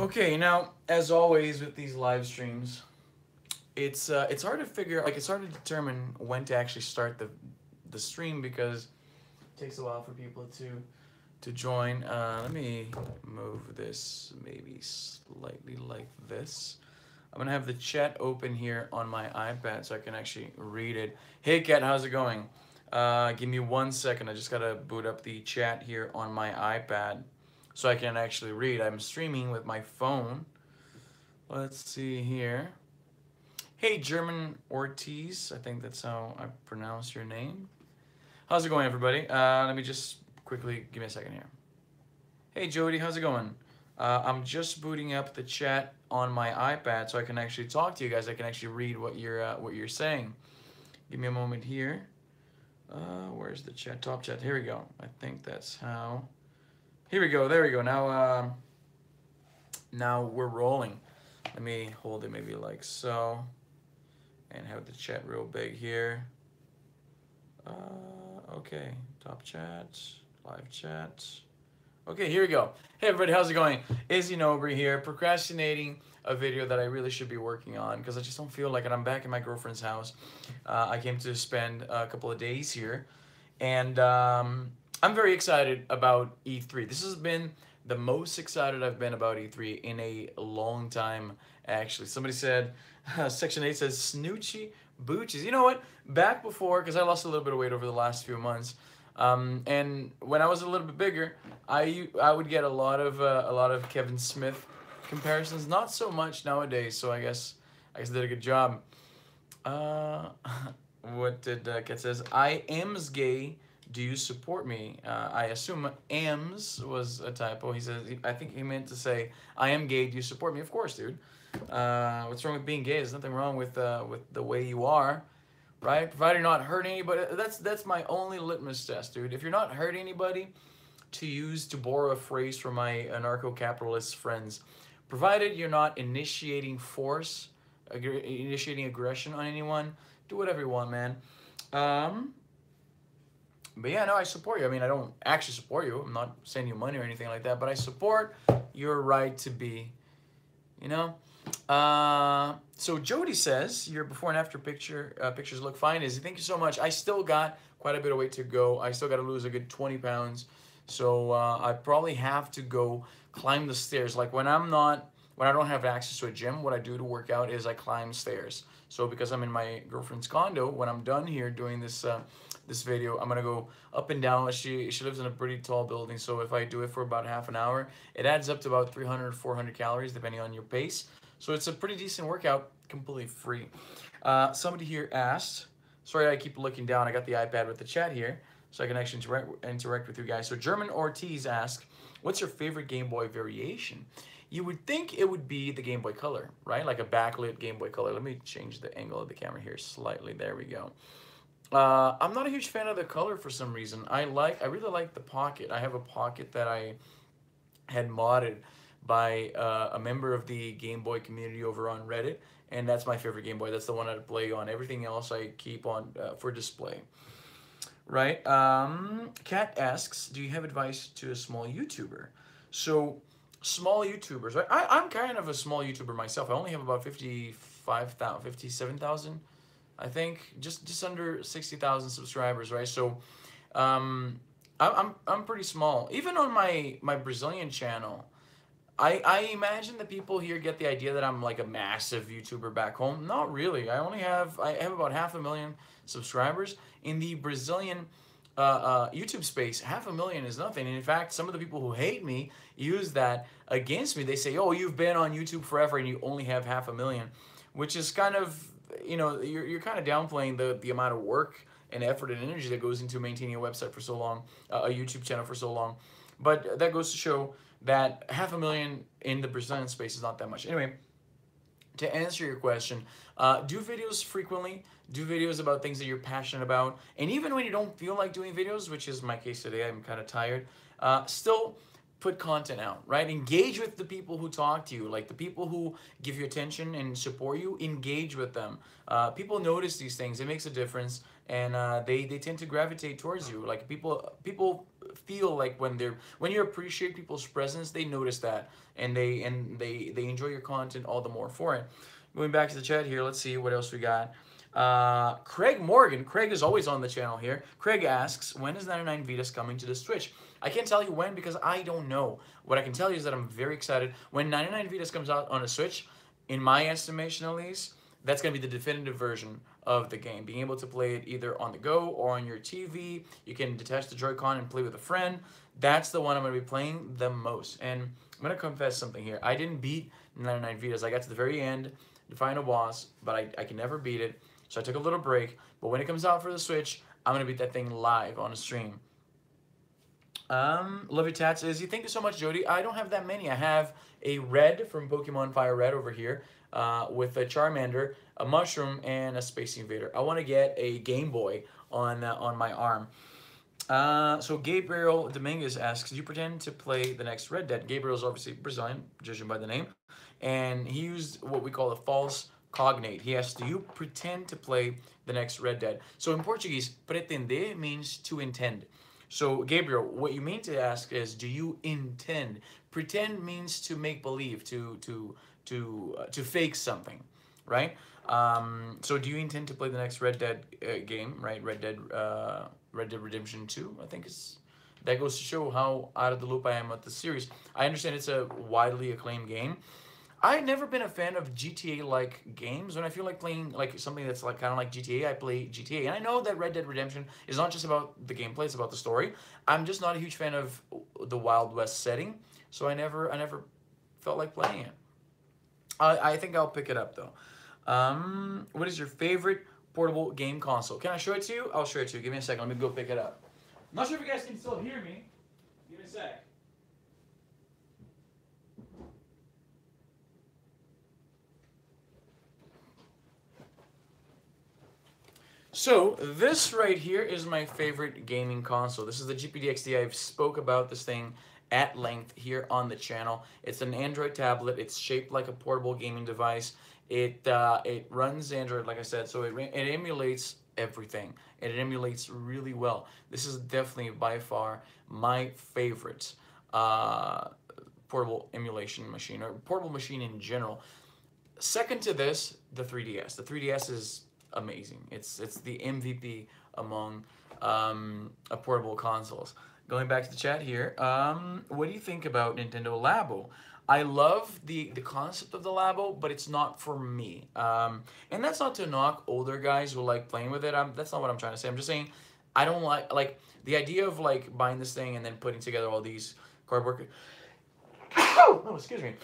Okay, now as always with these live streams, it's hard to figure like it's hard to determine when to actually start the stream because it takes a while for people to join. Let me move this maybe slightly like this. I'm gonna have the chat open here on my iPad so I can actually read it. Hey Kat, how's it going? Give me 1 second. I just gotta boot up the chat here on my iPad so I can actually read. I'm streaming with my phone. Let's see here. Hey German Ortiz, I think that's how I pronounce your name. How's it going, everybody? Let me just quickly give me a second here. Hey Jody, how's it going? I'm just booting up the chat on my iPad so I can actually talk to you guys. I can actually read what you're saying. Give me a moment here. Where's the chat? Top chat. Here we go. I think that's how. Here we go. There we go. Now we're rolling. Let me hold it maybe like so, and have the chat real big here. Okay. Top chat. Live chat. Okay, here we go. Hey everybody, how's it going? Izzynobre here, procrastinating a video that I really should be working on because I just don't feel like it. I'm back in my girlfriend's house. I came to spend a couple of days here, and I'm very excited about E3. This has been the most excited I've been about E3 in a long time, actually. Somebody said, Section 8 says, Snoochie Boochies. You know what? Back before, because I lost a little bit of weight over the last few months, and when I was a little bit bigger, I would get a lot of Kevin Smith comparisons. Not so much nowadays. So I guess I did a good job. What did Kat says? I am's gay. Do you support me? I assume am's was a typo. He says I think he meant to say I am gay. Do you support me? Of course, dude. What's wrong with being gay? There's nothing wrong with the way you are. Right? Provided you're not hurting anybody. That's my only litmus test, dude. If you're not hurting anybody, to borrow a phrase from my anarcho-capitalist friends, provided you're not initiating force, initiating aggression on anyone, do whatever you want, man. But yeah, no, I support you. I mean, I don't actually support you. I'm not sending you money or anything like that, but I support your right to be, you know? So Jody says your before and after pictures look fine. Izzy, thank you so much. I still got quite a bit of weight to go. I still got to lose a good 20 pounds. So I probably have to go climb the stairs. Like when I don't have access to a gym, what I do to work out is I climb stairs. So because I'm in my girlfriend's condo, when I'm done here doing this this video, I'm gonna go up and down. She lives in a pretty tall building, so if I do it for about half an hour, it adds up to about 300, 400 calories depending on your pace. So it's a pretty decent workout, completely free. Somebody here asked, sorry I keep looking down, I got the iPad with the chat here, so I can actually interact with you guys. So German Ortiz asked, what's your favorite Game Boy variation? You would think it would be the Game Boy Color, right? Like a backlit Game Boy Color. Let me change the angle of the camera here slightly. There we go. I'm not a huge fan of the color for some reason. I really like the Pocket. I have a Pocket that I had modded by a member of the Game Boy community over on Reddit, and that's my favorite Game Boy. That's the one I play on. Everything else I keep on for display. Right? Kat asks, do you have advice to a small YouTuber? So, small YouTubers, right? I'm kind of a small YouTuber myself. I only have about 55,000, 57,000, I think, just under 60,000 subscribers, right? So, I'm pretty small. Even on my Brazilian channel, I imagine the people here get the idea that I'm like a massive YouTuber back home. Not really. I have about 500,000 subscribers. In the Brazilian YouTube space, 500,000 is nothing. And in fact, some of the people who hate me use that against me. They say, oh, you've been on YouTube forever and you only have 500,000, which is kind of, you know, you're kind of downplaying the amount of work and effort and energy that goes into maintaining a website for so long, a YouTube channel for so long. But that goes to show that 500,000 in the Brazilian space is not that much. Anyway, to answer your question, do videos frequently. Do videos about things that you're passionate about. And even when you don't feel like doing videos, which is my case today, I'm kind of tired, still put content out, right? Engage with the people who talk to you, like the people who give you attention and support you, engage with them. People notice these things, it makes a difference, and they tend to gravitate towards you. Like people feel like when you appreciate people's presence, they notice that, and they enjoy your content all the more for it. Going back to the chat here, let's see what else we got. Craig Morgan. Craig is always on the channel here. Craig asks, when is 99 Vidas coming to the Switch? I can't tell you when because I don't know. What I can tell you is that I'm very excited. When 99 Vidas comes out on a Switch, in my estimation at least, that's going to be the definitive version of the game. Being able to play it either on the go or on your TV. You can detach the Joy-Con and play with a friend. That's the one I'm going to be playing the most. And I'm going to confess something here. I didn't beat 99 Vidas. I got to the very end to find a boss, but I can never beat it. So I took a little break. But when it comes out for the Switch, I'm going to beat that thing live on a stream. Love your tats, Izzy. Thank you so much, Jody. I don't have that many. I have a red from Pokemon Fire Red over here with a Charmander, a Mushroom, and a Space Invader. I want to get a Game Boy on my arm. So Gabriel Dominguez asks, do you pretend to play the next Red Dead? Gabriel's obviously Brazilian, judging by the name. And he used what we call a false cognate. He asked, do you pretend to play the next Red Dead? So in Portuguese, pretender means to intend. So Gabriel, what you mean to ask is, do you intend? Pretend means to make believe, to fake something, right? So do you intend to play the next Red Dead game, right? Red Dead Redemption 2, I think is. That goes to show how out of the loop I am with the series. I understand it's a widely acclaimed game. I've never been a fan of GTA-like games. When I feel like playing like something that's like kind of like GTA, I play GTA. And I know that Red Dead Redemption is not just about the gameplay; it's about the story. I'm just not a huge fan of the Wild West setting, so I never felt like playing it. I think I'll pick it up though. What is your favorite portable game console? Can I show it to you? I'll show it to you. Give me a second. Let me go pick it up. I'm not sure if you guys can still hear me. Give me a sec. So this right here is my favorite gaming console. This is the GPD-XD. I've spoke about this thing at length here on the channel. It's an Android tablet. It's shaped like a portable gaming device. It runs Android, like I said, so it emulates everything. And it emulates really well. This is definitely by far my favorite portable emulation machine, or portable machine in general. Second to this, the 3DS. The 3DS is amazing. It's the MVP among portable consoles. Going back to the chat here, what do you think about Nintendo Labo? I love the concept of the Labo, but it's not for me. And that's not to knock older guys who like playing with it. That's not what I'm trying to say. I'm just saying I don't like the idea of like buying this thing and then putting together all these cardboard. Oh, excuse me.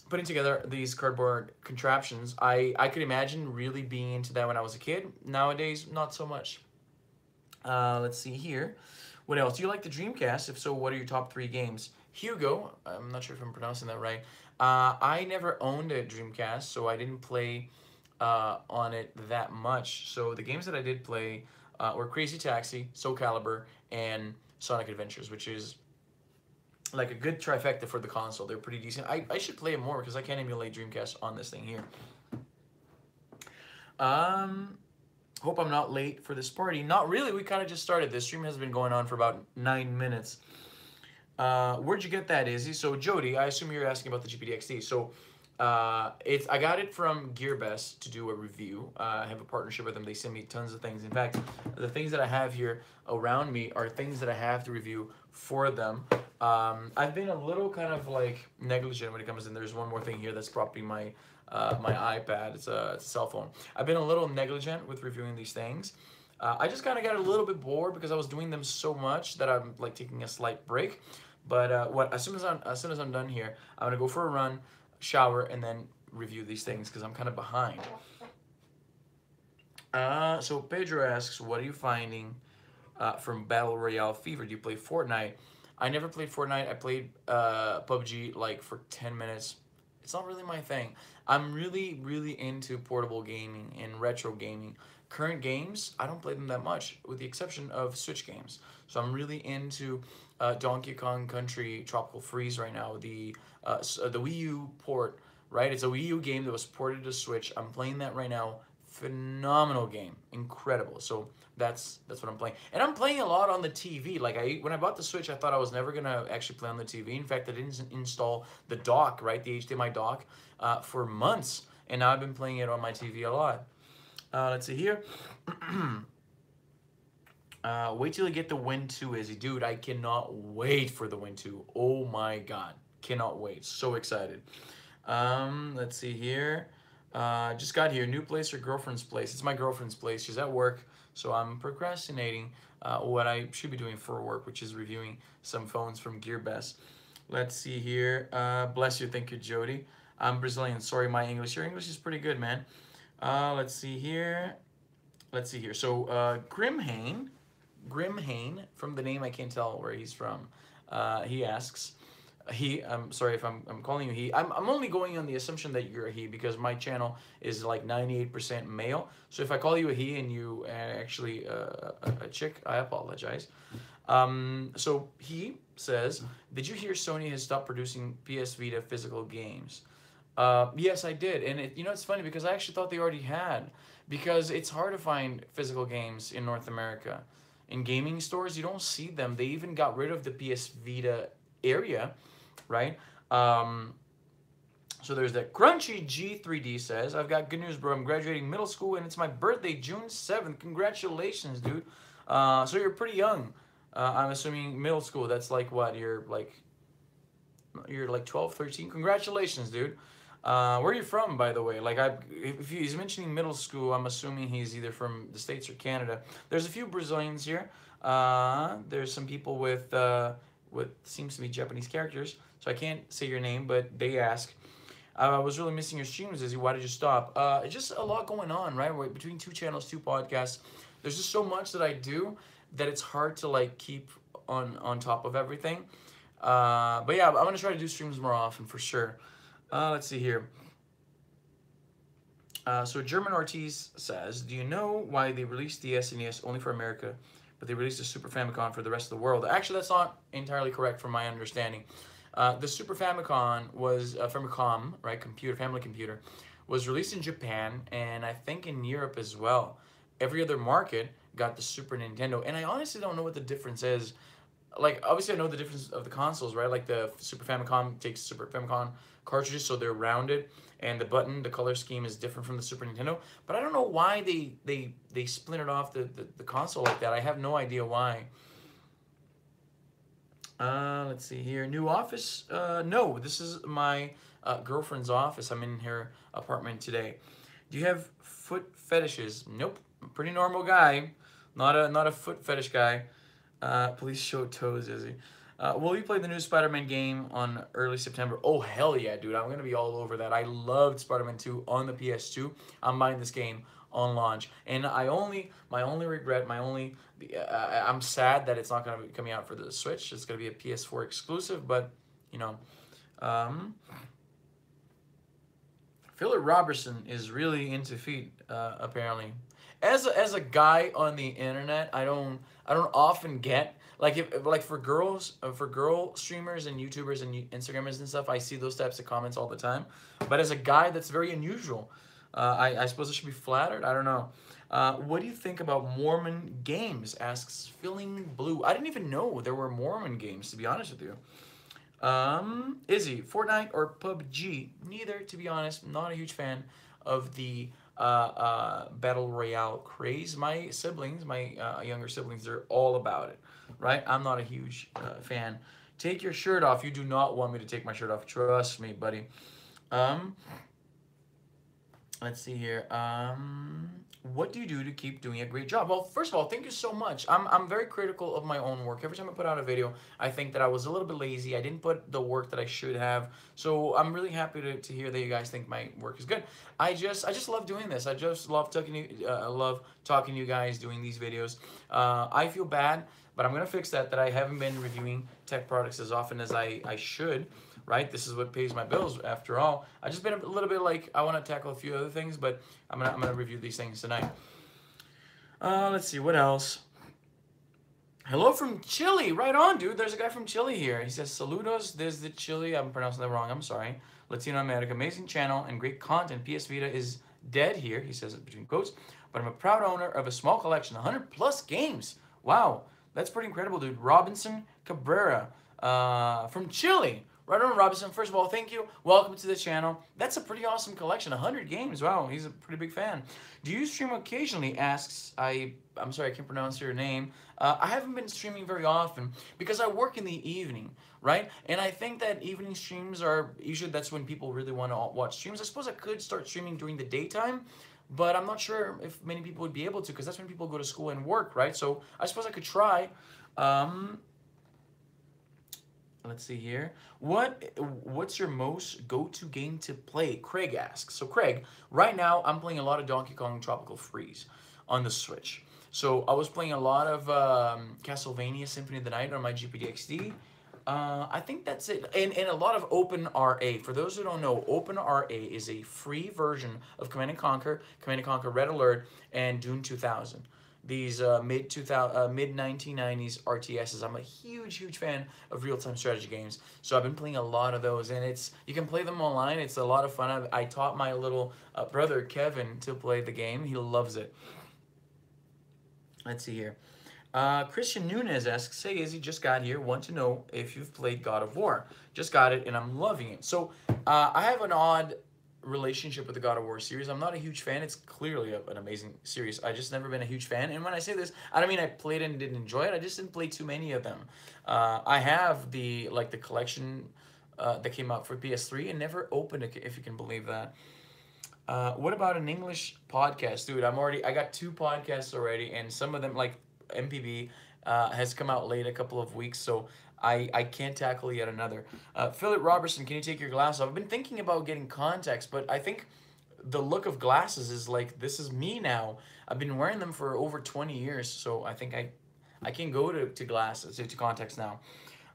Putting together these cardboard contraptions, I could imagine really being into that when I was a kid. Nowadays, not so much. Let's see here. What else? Do you like the Dreamcast? If so, what are your top 3 games? Hugo, I'm not sure if I'm pronouncing that right. I never owned a Dreamcast, so I didn't play on it that much. So the games that I did play were Crazy Taxi, Soul Calibur, and Sonic Adventures, which is like a good trifecta for the console. They're pretty decent. I should play it more because I can't emulate Dreamcast on this thing here. Hope I'm not late for this party. Not really. We kind of just started. This stream has been going on for about 9 minutes. Where'd you get that, Izzy? So Jody, I assume you're asking about the GPD-XD. So I got it from GearBest to do a review. I have a partnership with them. They send me tons of things. In fact, the things that I have here around me are things that I have to review for them. I've been a little kind of like negligent when it comes in. There's one more thing here that's probably my iPad. It's a cell phone. I've been a little negligent with reviewing these things. I just kind of got a little bit bored because I was doing them so much that I'm like taking a slight break. But as soon as I'm done here, I'm gonna go for a run, shower, and then review these things because I'm kind of behind. So Pedro asks, what are you finding from Battle Royale Fever? Do you play Fortnite? I never played Fortnite. I played PUBG like for 10 minutes. It's not really my thing. I'm really, really into portable gaming and retro gaming. Current games, I don't play them that much, with the exception of Switch games. So I'm really into Donkey Kong Country Tropical Freeze right now. The Wii U port, right? It's a Wii U game that was ported to Switch. I'm playing that right now. phenomenal game, incredible. So that's what I'm playing, and I'm playing a lot on the TV. Like when I bought the Switch, I thought I was never gonna actually play on the TV. In fact, I didn't install the dock, right, the HDMI dock, for months, and now I've been playing it on my TV a lot. Let's see here. Wait till you get the Win 2, Izzy. Dude, I cannot wait for the Win 2. Oh my god. Cannot wait. So excited. Let's see here. Just got here. New place or girlfriend's place? It's my girlfriend's place. She's at work, so I'm procrastinating what I should be doing for work, which is reviewing some phones from GearBest. Let's see here. Bless you. Thank you, Jody. I'm Brazilian. Sorry, my English. Your English is pretty good, man. Let's see here. Let's see here. So, Grimhane, from the name I can't tell where he's from. He asks, I'm sorry if I'm calling you he. I'm only going on the assumption that you're a he because my channel is like 98% male. So if I call you a he and you actually a chick, I apologize. So he says, did you hear Sony has stopped producing PS Vita physical games? Yes, I did. And it's funny because I actually thought they already had, because it's hard to find physical games in North America. In gaming stores, you don't see them. They even got rid of the PS Vita area, right? So there's that. Crunchy G3D says, I've got good news, bro. I'm graduating middle school, and it's my birthday, June 7th. Congratulations, dude. So you're pretty young. I'm assuming middle school. That's like what? You're like 12, 13? Congratulations, dude. Where are you from, by the way? Like, if he's mentioning middle school, I'm assuming he's either from the States or Canada. There's a few Brazilians here. There's some people with what seems to be Japanese characters, so I can't say your name, but they ask. I was really missing your streams, Izzy. Why did you stop? It's just a lot going on, right? Between 2 channels, 2 podcasts. There's just so much that I do that it's hard to like keep on top of everything. But yeah, I'm gonna try to do streams more often for sure. Let's see here. So German Ortiz says, do you know why they released the SNES only for America, but they released the Super Famicom for the rest of the world? Actually, that's not entirely correct from my understanding. The Super Famicom was Famicom, right? Family computer, was released in Japan and I think in Europe as well. Every other market got the Super Nintendo, and I honestly don't know what the difference is. Like, obviously I know the difference of the consoles, right? Like the Super Famicom takes Super Famicom cartridges, so they're rounded, and the color scheme is different from the Super Nintendo. But I don't know why they splintered off the console like that. I have no idea why. Let's see here. New office? No, this is my girlfriend's office. I'm in her apartment today. Do you have foot fetishes? Nope. I'm a pretty normal guy. Not a foot fetish guy. Please show toes, Izzy. Will you play the new Spider-Man game on early September? Oh, hell yeah, dude. I'm going to be all over that. I loved Spider-Man 2 on the PS2. I'm buying this game on launch. And my only regret, I'm sad that it's not going to be coming out for the Switch. It's going to be a PS4 exclusive, but, you know. Philip Robertson is really into feet, apparently. As a guy on the internet, I don't often get like for girl streamers and YouTubers and Instagrammers and stuff. I see those types of comments all the time. But as a guy, that's very unusual. I suppose I should be flattered. I don't know. What do you think about Mormon games? Asks Filling Blue. I didn't even know there were Mormon games, to be honest with you. Izzy, Fortnite or PUBG? Neither, to be honest. I'm not a huge fan of the battle royale craze. My siblings, my younger siblings, they're all about it, right? I'm not a huge fan. Take your shirt off. You do not want me to take my shirt off. Trust me, buddy. Let's see here. What do you do to keep doing a great job? Well, first of all, thank you so much. I'm very critical of my own work. Every time I put out a video, I think that I was a little bit lazy. I didn't put the work that I should have. So I'm really happy to hear that you guys think my work is good. I just love doing this. I just love talking to you guys, doing these videos. I feel bad, but I'm gonna fix that I haven't been reviewing tech products as often as I should. Right, this is what pays my bills after all. I just been a little bit like I want to tackle a few other things, but I'm gonna review these things tonight. Let's see what else. Hello from Chile, right on, dude. There's a guy from Chile here. He says saludos desde Chile. I'm pronouncing that wrong. I'm sorry. Latino America, amazing channel and great content. PS Vita is dead here. He says it between quotes. But I'm a proud owner of a small collection, 100 plus games. Wow, that's pretty incredible, dude. Robinson Cabrera from Chile. Right on, Robinson. First of all, thank you. Welcome to the channel. That's a pretty awesome collection. 100 games. Wow, he's a pretty big fan. Do you stream occasionally? Asks, I'm sorry, I can't pronounce your name. I haven't been streaming very often because I work in the evening, right? And I think that evening streams are usually, that's when people really want to watch streams. I suppose I could start streaming during the daytime, but I'm not sure if many people would be able to because that's when people go to school and work, right? So I suppose I could try. Let's see here. What's your most go-to game to play? Craig asks. So Craig, right now I'm playing a lot of Donkey Kong Tropical Freeze on the Switch. So I was playing a lot of Castlevania Symphony of the Night on my GPD XD. I think that's it. And a lot of OpenRA. For those who don't know, OpenRA is a free version of Command & Conquer Red Alert, and Dune 2000. These mid 1990s RTSs. I'm a huge fan of real-time strategy games. So I've been playing a lot of those, and you can play them online. It's a lot of fun. I taught my little brother Kevin to play the game. He loves it. Let's see here. Christian Nunez asks, "Hey Izzy, just got here. Want to know if you've played God of War. Just got it, and I'm loving it." So I have an odd relationship with the God of War series. I'm not a huge fan. It's clearly an amazing series. I just never been a huge fan. And when I say this, I don't mean I played and didn't enjoy it. I just didn't play too many of them. I have the collection that came out for PS3 and never opened it, if you can believe that. What about an English podcast? Dude, I got 2 podcasts already, and some of them, like MPB, has come out late a couple of weeks, so I can't tackle yet another. Philip Robertson, can you take your glasses off? I've been thinking about getting contacts, but I think the look of glasses is like, this is me now. I've been wearing them for over 20 years, so I think I can go to glasses, to contacts now.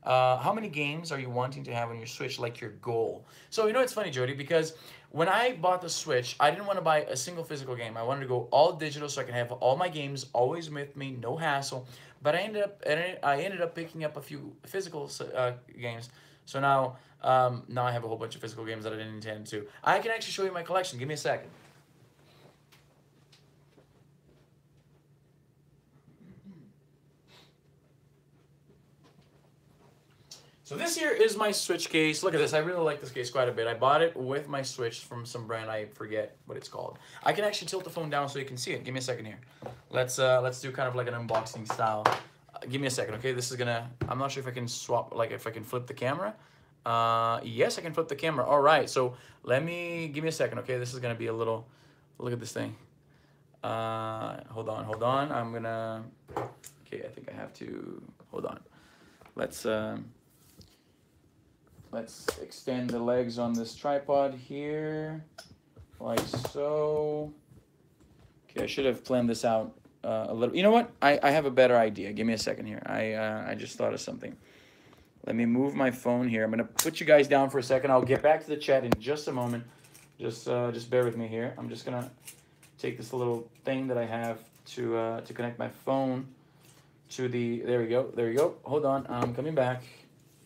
How many games are you wanting to have on your Switch, like your goal? So, you know, it's funny, Jody, because when I bought the Switch, I didn't want to buy a single physical game. I wanted to go all digital so I can have all my games always with me, no hassle. But I ended up picking up a few physical games. So now I have a whole bunch of physical games that I didn't intend to. I can actually show you my collection. Give me a second. So this here is my Switch case. Look at this. I really like this case quite a bit. I bought it with my Switch from some brand. I forget what it's called. I can actually tilt the phone down so you can see it. Give me a second here. Let's do kind of like an unboxing style. Give me a second, okay? This is gonna. I'm not sure if I can swap, like if I can flip the camera. Yes, I can flip the camera. All right. So give me a second, okay? This is gonna be a little. Look at this thing. Hold on. I'm gonna. Okay, I think I have to. Hold on. Let's extend the legs on this tripod here, like so. Okay, I should have planned this out a little. You know what? I have a better idea. Give me a second here. I just thought of something. Let me move my phone here. I'm gonna put you guys down for a second. I'll get back to the chat in just a moment. Just bear with me here. I'm just gonna take this little thing that I have to connect my phone to the. There we go. Hold on. I'm coming back.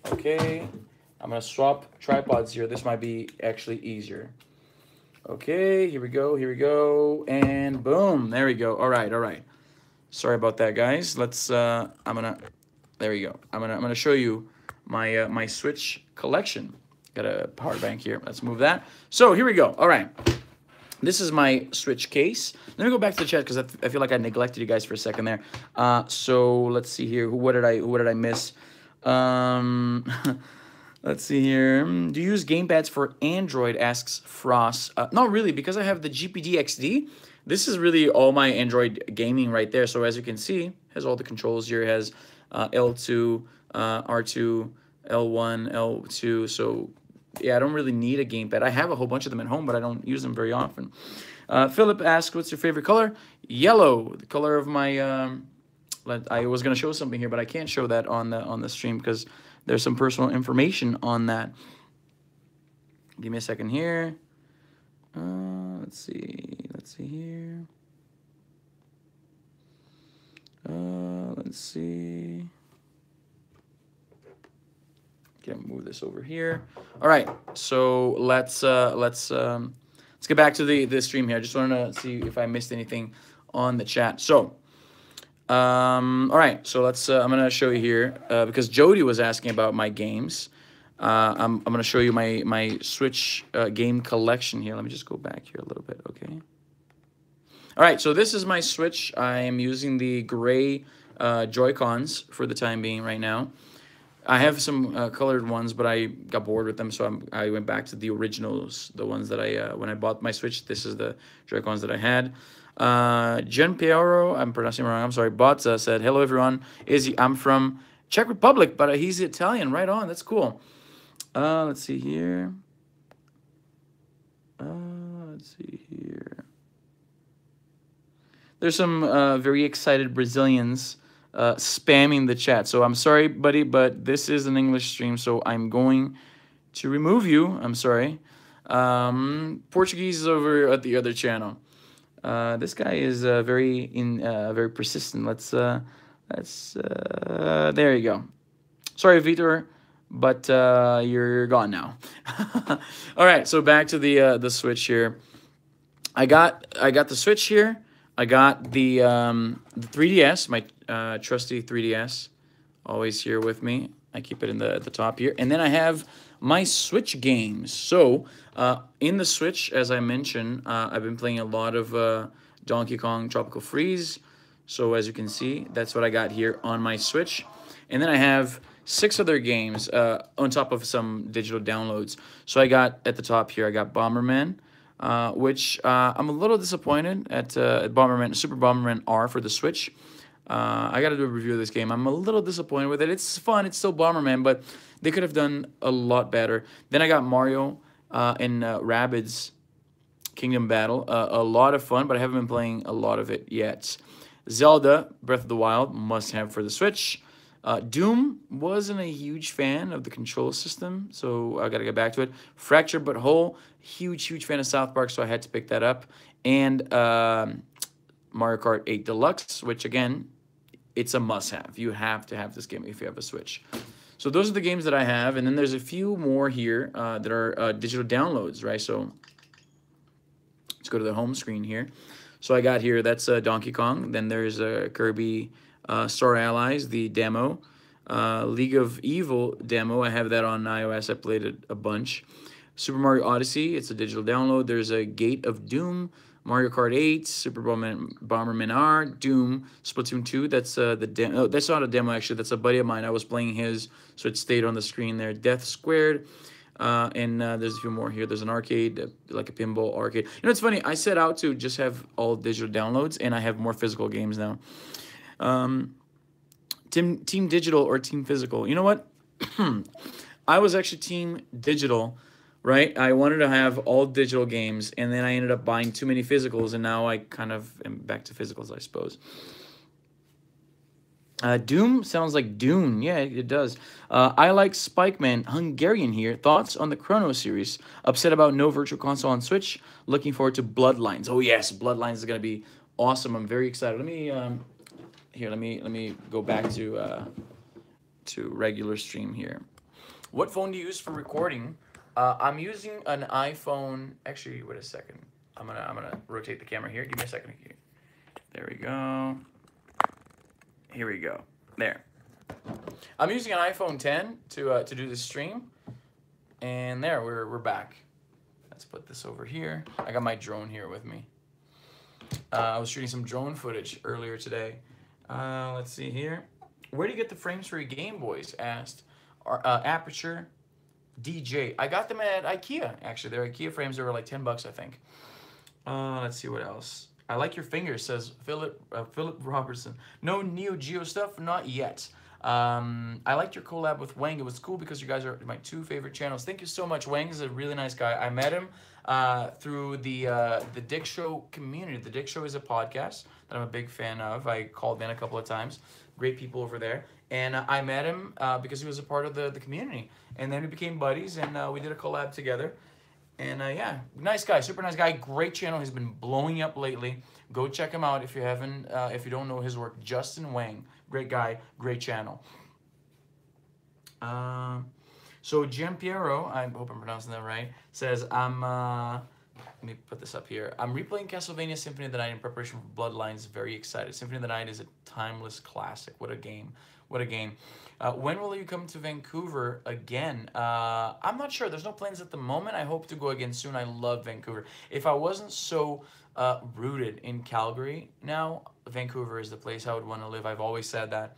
Okay. I'm going to swap tripods here. This might be actually easier. Okay, here we go. And boom, there we go. All right. Sorry about that, guys. There we go. I'm gonna show you my Switch collection. Got a power bank here. Let's move that. So here we go. All right. This is my Switch case. Let me go back to the chat because I feel like I neglected you guys for a second there. So let's see here. What did I miss? Let's see here. Do you use gamepads for Android? Asks Frost. Not really, because I have the GPD XD. This is really all my Android gaming right there. So as you can see, it has all the controls here. It has L2, R2, L1, L2. So yeah, I don't really need a gamepad. I have a whole bunch of them at home, but I don't use them very often. Philip asks, what's your favorite color? Yellow, the color of my... I was going to show something here, but I can't show that on the stream because there's some personal information on that. Give me a second here. Let's see here. Let's see. Okay, move this over here. All right, so let's let's get back to the stream here. I just wanted to see if I missed anything on the chat. So, all right. So let's. I'm gonna show you here because Jody was asking about my games. I'm gonna show you my Switch game collection here. Let me just go back here a little bit. Okay. All right. So this is my Switch. I am using the gray Joy-Cons for the time being right now. I have some colored ones, but I got bored with them, so I went back to the originals, the ones that I when I bought my Switch. This is the Joy-Cons that I had. Gian Piero, I'm pronouncing it wrong. I'm sorry. Botza said, "Hello everyone, Izzy. I'm from Czech Republic, but he's Italian. Right on. That's cool." Let's see here. Let's see here. There's some very excited Brazilians spamming the chat. So I'm sorry, buddy, but this is an English stream, so I'm going to remove you. I'm sorry. Portuguese is over at the other channel. This guy is very persistent. There you go. Sorry, Vitor, but you're gone now. All right, so back to the Switch here. I got the Switch here. I got the 3DS, my trusty 3DS, always here with me. I keep it at the top here. And then I have my Switch games. So in the Switch, as I mentioned, I've been playing a lot of Donkey Kong Tropical Freeze. So as you can see, that's what I got here on my Switch. And then I have 6 other games on top of some digital downloads. So I got at the top here, I got Bomberman. Which I'm a little disappointed at Super Bomberman R for the Switch. I got to do a review of this game. I'm a little disappointed with it. It's fun. It's still Bomberman, but they could have done a lot better. Then I got Mario and Rabbids Kingdom Battle. A lot of fun, but I haven't been playing a lot of it yet. Zelda Breath of the Wild, must have for the Switch. Doom, wasn't a huge fan of the control system, so I got to get back to it. Fractured But Whole, huge fan of South Park, so I had to pick that up. And Mario Kart 8 Deluxe, which again, it's a must-have. You have to have this game if you have a Switch. So those are the games that I have, and then there's a few more here that are digital downloads, right? So let's go to the home screen here. So I got here, that's Donkey Kong. Then there's Kirby Star Allies, the demo. League of Evil demo, I have that on iOS. I played it a bunch. Super Mario Odyssey, it's a digital download. There's a Gate of Doom, Mario Kart 8, Super Bomberman R, Doom, Splatoon 2. That's the demo. Oh, that's not a demo actually. That's a buddy of mine. I was playing his, so it stayed on the screen there. Death Squared, and there's a few more here. There's an arcade, like a pinball arcade. You know, it's funny. I set out to just have all digital downloads, and I have more physical games now. Team Digital or Team Physical? You know what? I was actually Team Digital. Right, I wanted to have all digital games, and then I ended up buying too many physicals, and now I kind of am back to physicals, I suppose. Doom sounds like Dune. Yeah, it does. I like Spikeman, Hungarian here. Thoughts on the Chrono series? Upset about no Virtual Console on Switch. Looking forward to Bloodlines. Oh yes, Bloodlines is gonna be awesome. I'm very excited. Let me let me go back to regular stream here. What phone do you use for recording? I'm using an iPhone. Actually, wait a second. I'm gonna rotate the camera here. Give me a second here. There we go. Here we go. There. I'm using an iPhone 10 to do this stream, and there we're back. Let's put this over here. I got my drone here with me. I was shooting some drone footage earlier today. Let's see here. Where do you get the frames for your Game Boys? Asked. Aperture. DJ. I got them at IKEA, actually. They're IKEA frames. They were like 10 bucks, I think. Let's see what else. I like your fingers, says Philip Robertson. No Neo Geo stuff? Not yet. I liked your collab with Wang. It was cool because you guys are my 2 favorite channels. Thank you so much. Wang is a really nice guy. I met him through the Dick Show community. The Dick Show is a podcast that I'm a big fan of. I called in a couple of times. Great people over there. And I met him because he was a part of the community. And then we became buddies, and we did a collab together. And yeah, nice guy, super nice guy, great channel. He's been blowing up lately. Go check him out if you haven't, if you don't know his work. Justin Wang, great guy, great channel. So Giampiero, I hope I'm pronouncing that right, says I'm let me put this up here. I'm replaying Castlevania Symphony of the Night in preparation for Bloodlines. Very excited. Symphony of the Night is a timeless classic. What a game. What a game. When will you come to Vancouver again? I'm not sure. There's no plans at the moment. I hope to go again soon. I love Vancouver. If I wasn't so rooted in Calgary now, Vancouver is the place I would want to live. I've always said that.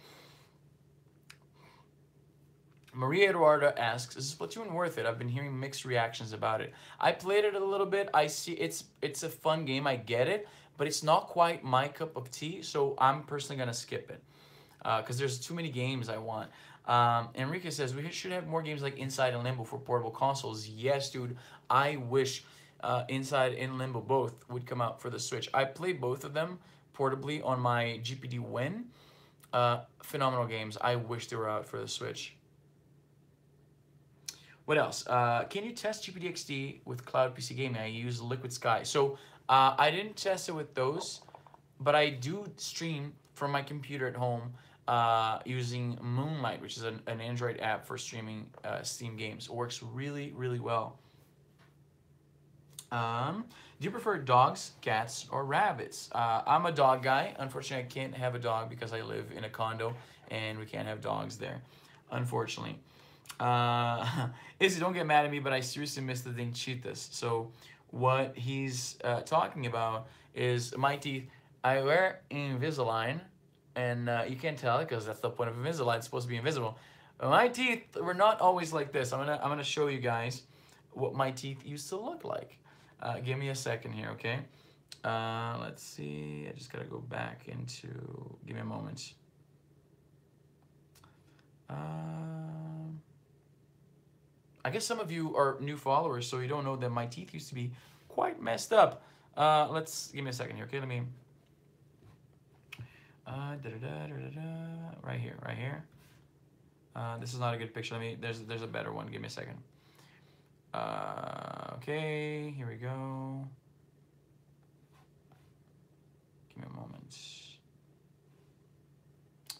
Maria Eduarda asks, is Splatoon worth it? I've been hearing mixed reactions about it. I played it a little bit. I see it's a fun game. I get it, but it's not quite my cup of tea, so I'm personally going to skip it because there's too many games I want. Enrique says, we should have more games like Inside and Limbo for portable consoles. Yes, dude. I wish Inside and Limbo both would come out for the Switch. I played both of them portably on my GPD Win. Phenomenal games. I wish they were out for the Switch. What else? Can you test GPDXD with Cloud PC Gaming? I use Liquid Sky. So I didn't test it with those, but I do stream from my computer at home using Moonlight, which is an Android app for streaming Steam games. It works really, really well. Do you prefer dogs, cats, or rabbits? I'm a dog guy. Unfortunately, I can't have a dog because I live in a condo and we can't have dogs there, unfortunately. Izzy, don't get mad at me, but I seriously miss the Denchitas. So what he's talking about is my teeth. I wear Invisalign, and you can't tell because that's the point of Invisalign. It's supposed to be invisible. But my teeth were not always like this. I'm gonna show you guys what my teeth used to look like. Give me a second here, okay? Let's see. I just gotta go back into. Give me a moment. I guess some of you are new followers, so you don't know that my teeth used to be quite messed up. Let's give me a second here, okay? Let me. Right here, right here. This is not a good picture. Let me. There's a better one. Give me a second. Okay, here we go. Give me a moment.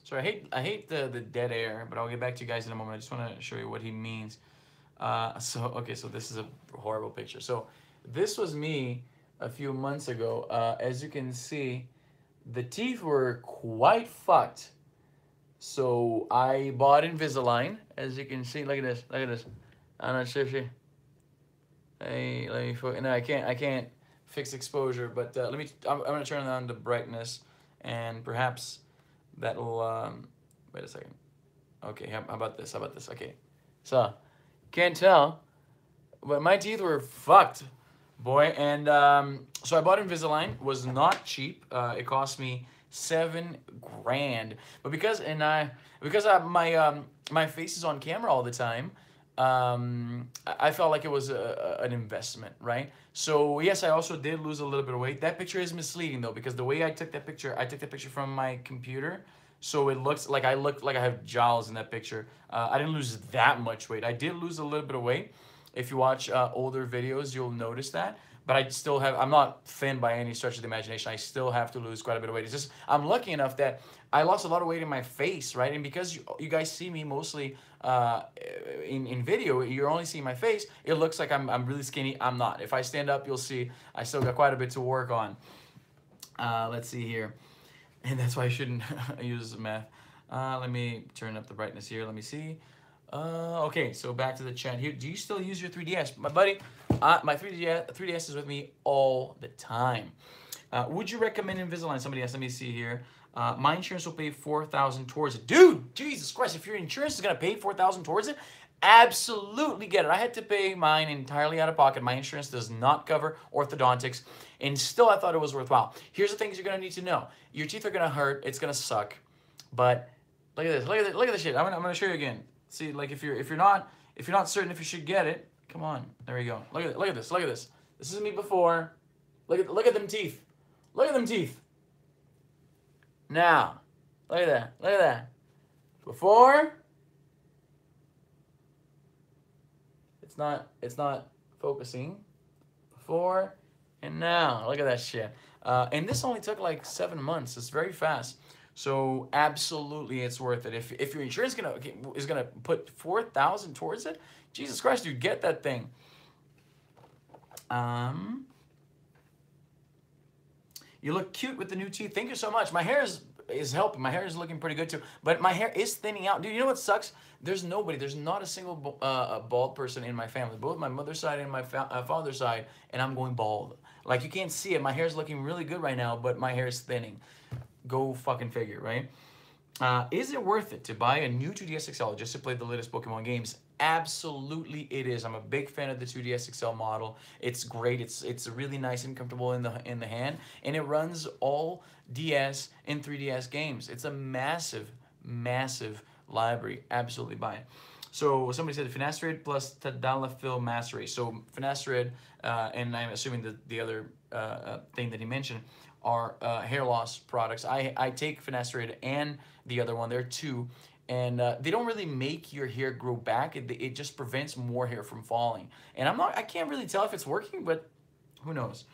So I hate the dead air, but I'll get back to you guys in a moment. I just want to show you what he means. So this is a horrible picture. So this was me a few months ago. As you can see, the teeth were quite fucked. So I bought Invisalign. As you can see, look at this. Look at this. I'm not sure if you. Hey, let me. No, I can't fix exposure. But let me. I'm gonna turn on the brightness, and perhaps that'll. Wait a second. Okay, how about this? How about this? Okay, so. Can't tell, but my teeth were fucked, boy. And so I bought Invisalign. Was not cheap. It cost me $7 grand. But because my face is on camera all the time, I felt like it was an investment, right? So yes, I also did lose a little bit of weight. That picture is misleading though, because the way I took that picture from my computer. So it looks like I have jowls in that picture. I didn't lose that much weight. I did lose a little bit of weight. If you watch older videos, you'll notice that. But I still have, I'm not thin by any stretch of the imagination. I still have to lose quite a bit of weight. It's just, I'm lucky enough that I lost a lot of weight in my face, right? And because you guys see me mostly in video, you're only seeing my face. It looks like I'm really skinny. I'm not. If I stand up, you'll see I still got quite a bit to work on. Let's see here. And that's why I shouldn't use math. Let me turn up the brightness here. Let me see. Okay, so back to the chat here. Do you still use your 3DS? My buddy, my 3DS is with me all the time. Would you recommend Invisalign? Somebody asked. Let me see here. My insurance will pay $4,000 towards it. Dude, Jesus Christ, if your insurance is going to pay $4,000 towards it, absolutely get it. I had to pay mine entirely out of pocket. My insurance does not cover orthodontics, and still I thought it was worthwhile. Here's the things you're going to need to know. Your teeth are going to hurt. It's going to suck. But look at this. Look at this shit. I'm going to show you again. See, like if you're not certain if you should get it, come on. There we go. Look at this. Look at this. This is me before. Look at them teeth. Look at them teeth. Now, look at that. Look at that. Before. It's not focusing. Before and now. Look at that shit. And this only took like 7 months. It's very fast. So absolutely, it's worth it. If your insurance is gonna put $4,000 towards it, Jesus Christ, dude, get that thing. You look cute with the new teeth. Thank you so much. My hair is helping. My hair is looking pretty good too. But my hair is thinning out. Dude, you know what sucks? There's not a single bald person in my family. Both my mother's side and my father's side, and I'm going bald. Like, you can't see it. My hair is looking really good right now, but my hair is thinning. Go fucking figure, right? Is it worth it to buy a new 2DS XL just to play the latest Pokemon games? Absolutely, it is. I'm a big fan of the 2DS XL model. It's great. It's really nice and comfortable in the hand, and it runs all DS and 3DS games. It's a massive, massive library. Absolutely buy it. So somebody said finasteride plus tadalafil mastery. So finasteride, and I'm assuming that the other thing that he mentioned are hair loss products. I take finasteride and the other one. There are two, and they don't really make your hair grow back. It just prevents more hair from falling. And I can't really tell if it's working, but who knows?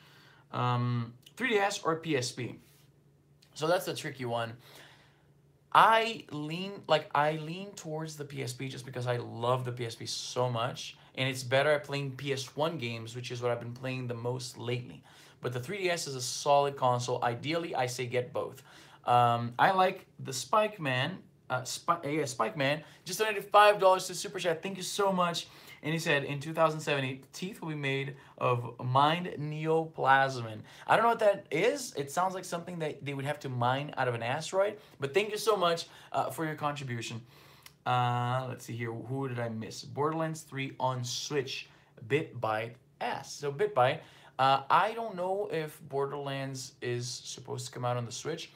3DS or PSP. So that's the tricky one. I lean towards the PSP just because I love the PSP so much, and it's better at playing PS1 games, which is what I've been playing the most lately. But the 3DS is a solid console. Ideally, I say get both. I like the Spike Man. Spike Man just donated $5 to Super Chat. Thank you so much. And he said, in 2070, teeth will be made of mined neoplasmin. I don't know what that is. It sounds like something that they would have to mine out of an asteroid. But thank you so much for your contribution. Let's see here. Who did I miss? Borderlands 3 on Switch. BitBite asks. So BitBite, I don't know if Borderlands is supposed to come out on the Switch.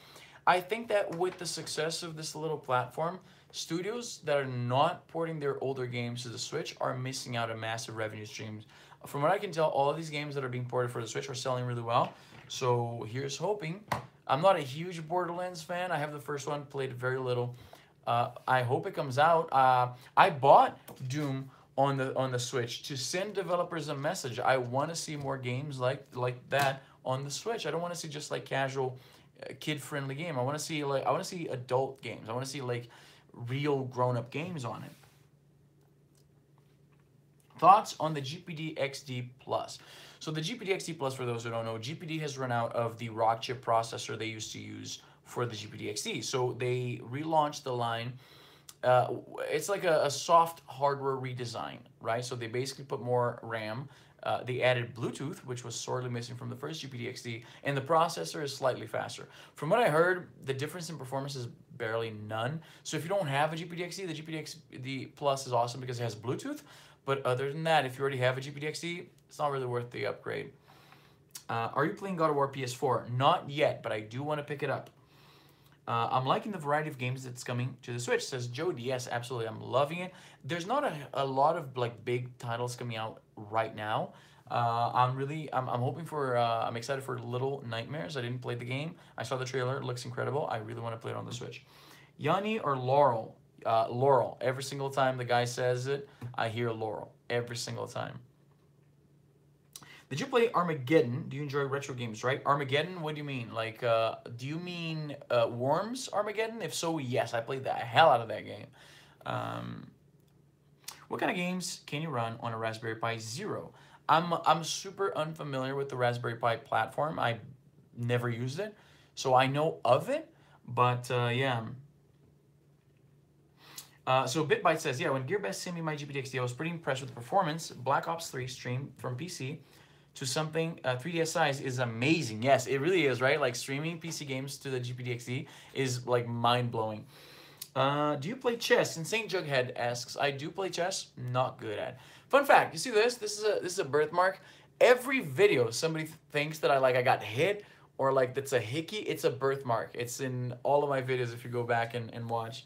I think that with the success of this little platform, studios that are not porting their older games to the Switch are missing out on massive revenue streams. From what I can tell, all of these games that are being ported for the Switch are selling really well. So here's hoping. I'm not a huge Borderlands fan. I have the first one, played very little. I hope it comes out. I bought Doom on the Switch to send developers a message. I want to see more games like that on the Switch. I don't want to see just like casual, kid-friendly game. I want to see adult games. I want to see like real grown-up games on it. Thoughts on the GPD XD Plus? So the GPD XD Plus, for those who don't know, GPD has run out of the rock chip processor they used to use for the GPD XD. So they relaunched the line. It's like a soft hardware redesign, right? So they basically put more RAM. They added Bluetooth, which was sorely missing from the first GPD XD, and the processor is slightly faster. From what I heard, the difference in performance is barely none. So if you don't have a GPD XD, the GPD XD Plus is awesome because it has Bluetooth. But other than that, if you already have a GPD XD, it's not really worth the upgrade. Are you playing God of War PS4? Not yet, but I do want to pick it up. I'm liking the variety of games that's coming to the Switch, says Jody. Yes, absolutely. I'm loving it. There's not a lot of like big titles coming out right now. I'm hoping for, I'm excited for Little Nightmares. I didn't play the game. I saw the trailer. It looks incredible. I really want to play it on the Switch. Yanni or Laurel? Laurel. Every single time the guy says it, I hear Laurel. Every single time. Did you play Armageddon? Do you enjoy retro games, right? Armageddon, what do you mean? Like, do you mean Worms Armageddon? If so, yes, I played the hell out of that game. What kind of games can you run on a Raspberry Pi Zero? I'm super unfamiliar with the Raspberry Pi platform. I never used it, so I know of it, but yeah. So BitBite says, yeah, when GearBest sent me my GPD-XD, I was pretty impressed with the performance. Black Ops 3 streamed from PC to something 3DS size is amazing. Yes, it really is, right? Like streaming PC games to the GPD-XD is like mind-blowing. Do you play chess? Insane Jughead asks, I do play chess, not good at. Fun fact, you see this? This is a birthmark. Every video somebody thinks that I got hit or like that's a hickey, it's a birthmark. It's in all of my videos if you go back and watch.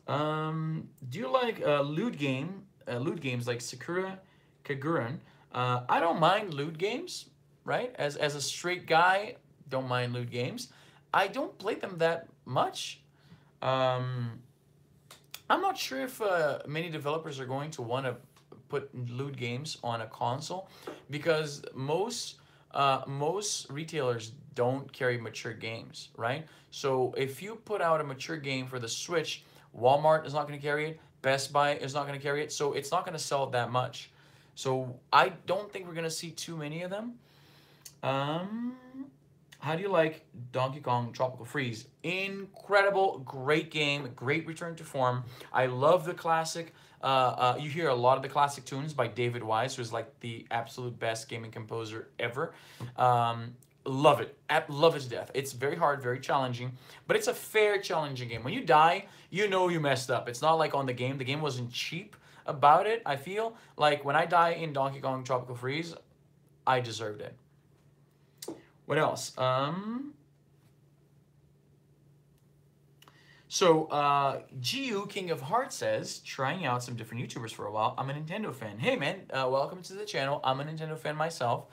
Do you like loot games like Sakura Kaguran? I don't mind loot games, right? As a straight guy, don't mind loot games. I don't play them that much. I'm not sure if many developers are going to want to put loot games on a console because most retailers don't carry mature games, right? So if you put out a mature game for the Switch, Walmart is not going to carry it. Best Buy is not going to carry it. So it's not going to sell that much. So I don't think we're going to see too many of them. How do you like Donkey Kong Tropical Freeze? Incredible, great game, great return to form. I love the classic. You hear a lot of the classic tunes by David Wise, who's like the absolute best gaming composer ever. Love it. Love it to death. It's very hard, very challenging, but it's a fair, challenging game. When you die, you know you messed up. It's not like on the game. The game wasn't cheap about it, I feel. Like when I die in Donkey Kong Tropical Freeze, I deserved it. What else? GU King of Hearts says, trying out some different YouTubers for a while. I'm a Nintendo fan. Hey man, welcome to the channel. I'm a Nintendo fan myself.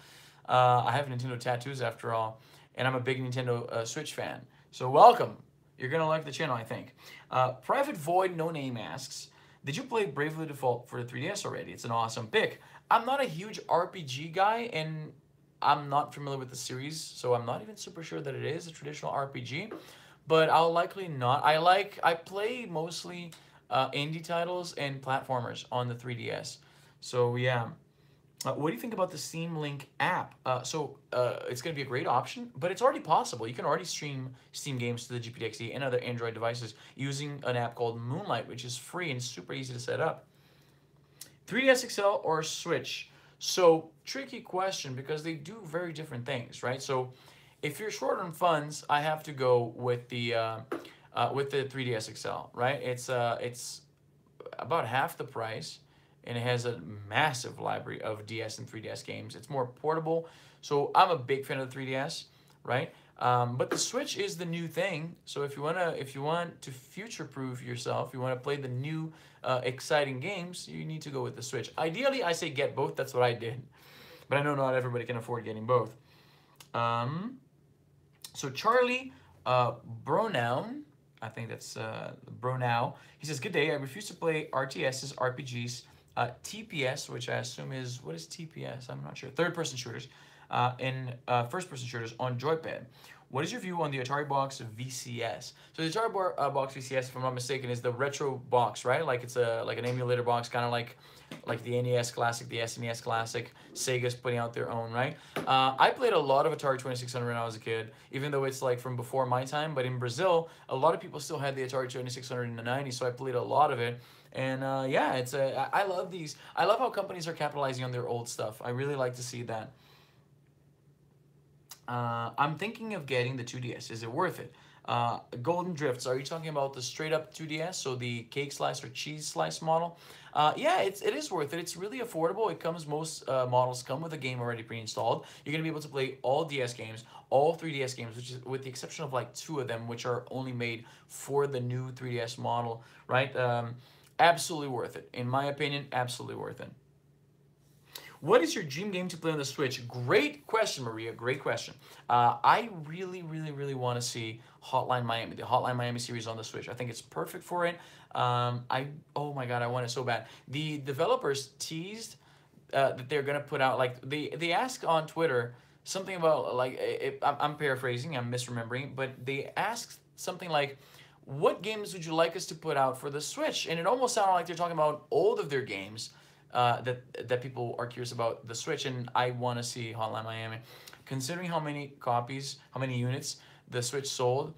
I have Nintendo tattoos after all, and I'm a big Nintendo Switch fan. So welcome. You're gonna like the channel, I think. Private Void No Name asks, did you play Bravely Default for the 3DS already? It's an awesome pick. I'm not a huge RPG guy, and I'm not familiar with the series, so I'm not even super sure that it is a traditional RPG, but I'll likely not. I play mostly indie titles and platformers on the 3DS. So yeah. What do you think about the Steam Link app? It's going to be a great option, but it's already possible. You can already stream Steam games to the GPDXD and other Android devices using an app called Moonlight, which is free and super easy to set up. 3DS XL or Switch? So, tricky question because they do very different things, right? So, if you're short on funds, I have to go with the 3DS XL, right? It's about half the price, and it has a massive library of DS and 3DS games. It's more portable, so I'm a big fan of the 3DS, right? But the Switch is the new thing. So if you want to future-proof yourself, you want to play the new exciting games, you need to go with the Switch. Ideally, I say get both. That's what I did, but I know not everybody can afford getting both. So Charlie Bronown, I think that's Bronow. He says, "Good day. I refuse to play RTSs, RPGs, TPS, which I assume is what is TPS? I'm not sure. Third-person shooters, and first-person shooters on joypad. What is your view on the Atari Box VCS? So the Atari Box VCS, if I'm not mistaken, is the retro box, right? Like it's like an emulator box, kind of like the NES Classic, the SNES Classic. Sega's putting out their own, right? I played a lot of Atari 2600 when I was a kid, even though it's like from before my time. But in Brazil, a lot of people still had the Atari 2600 in the 90s, so I played a lot of it. And yeah, I love these. I love how companies are capitalizing on their old stuff. I really like to see that. I'm thinking of getting the 2DS. Is it worth it? Golden Drifts, are you talking about the straight up 2DS, so the cake slice or cheese slice model? Yeah, it is worth it. It's really affordable. It comes, most models come with a game already pre-installed. You're going to be able to play all DS games, all 3DS games, which is with the exception of like 2 of them, which are only made for the new 3DS model, right? Absolutely worth it. In my opinion, absolutely worth it. What is your dream game to play on the Switch? Great question, Maria. Great question. I really, really, really want to see Hotline Miami, the Hotline Miami series on the Switch. I think it's perfect for it. Oh my God, I want it so bad. The developers teased that they're gonna put out, like they asked on Twitter something about, like, I'm paraphrasing, I'm misremembering, but they asked something like, what games would you like us to put out for the Switch? And it almost sounded like they're talking about old of their games that people are curious about the Switch, and I want to see Hotline Miami. Considering how many copies, how many units the Switch sold,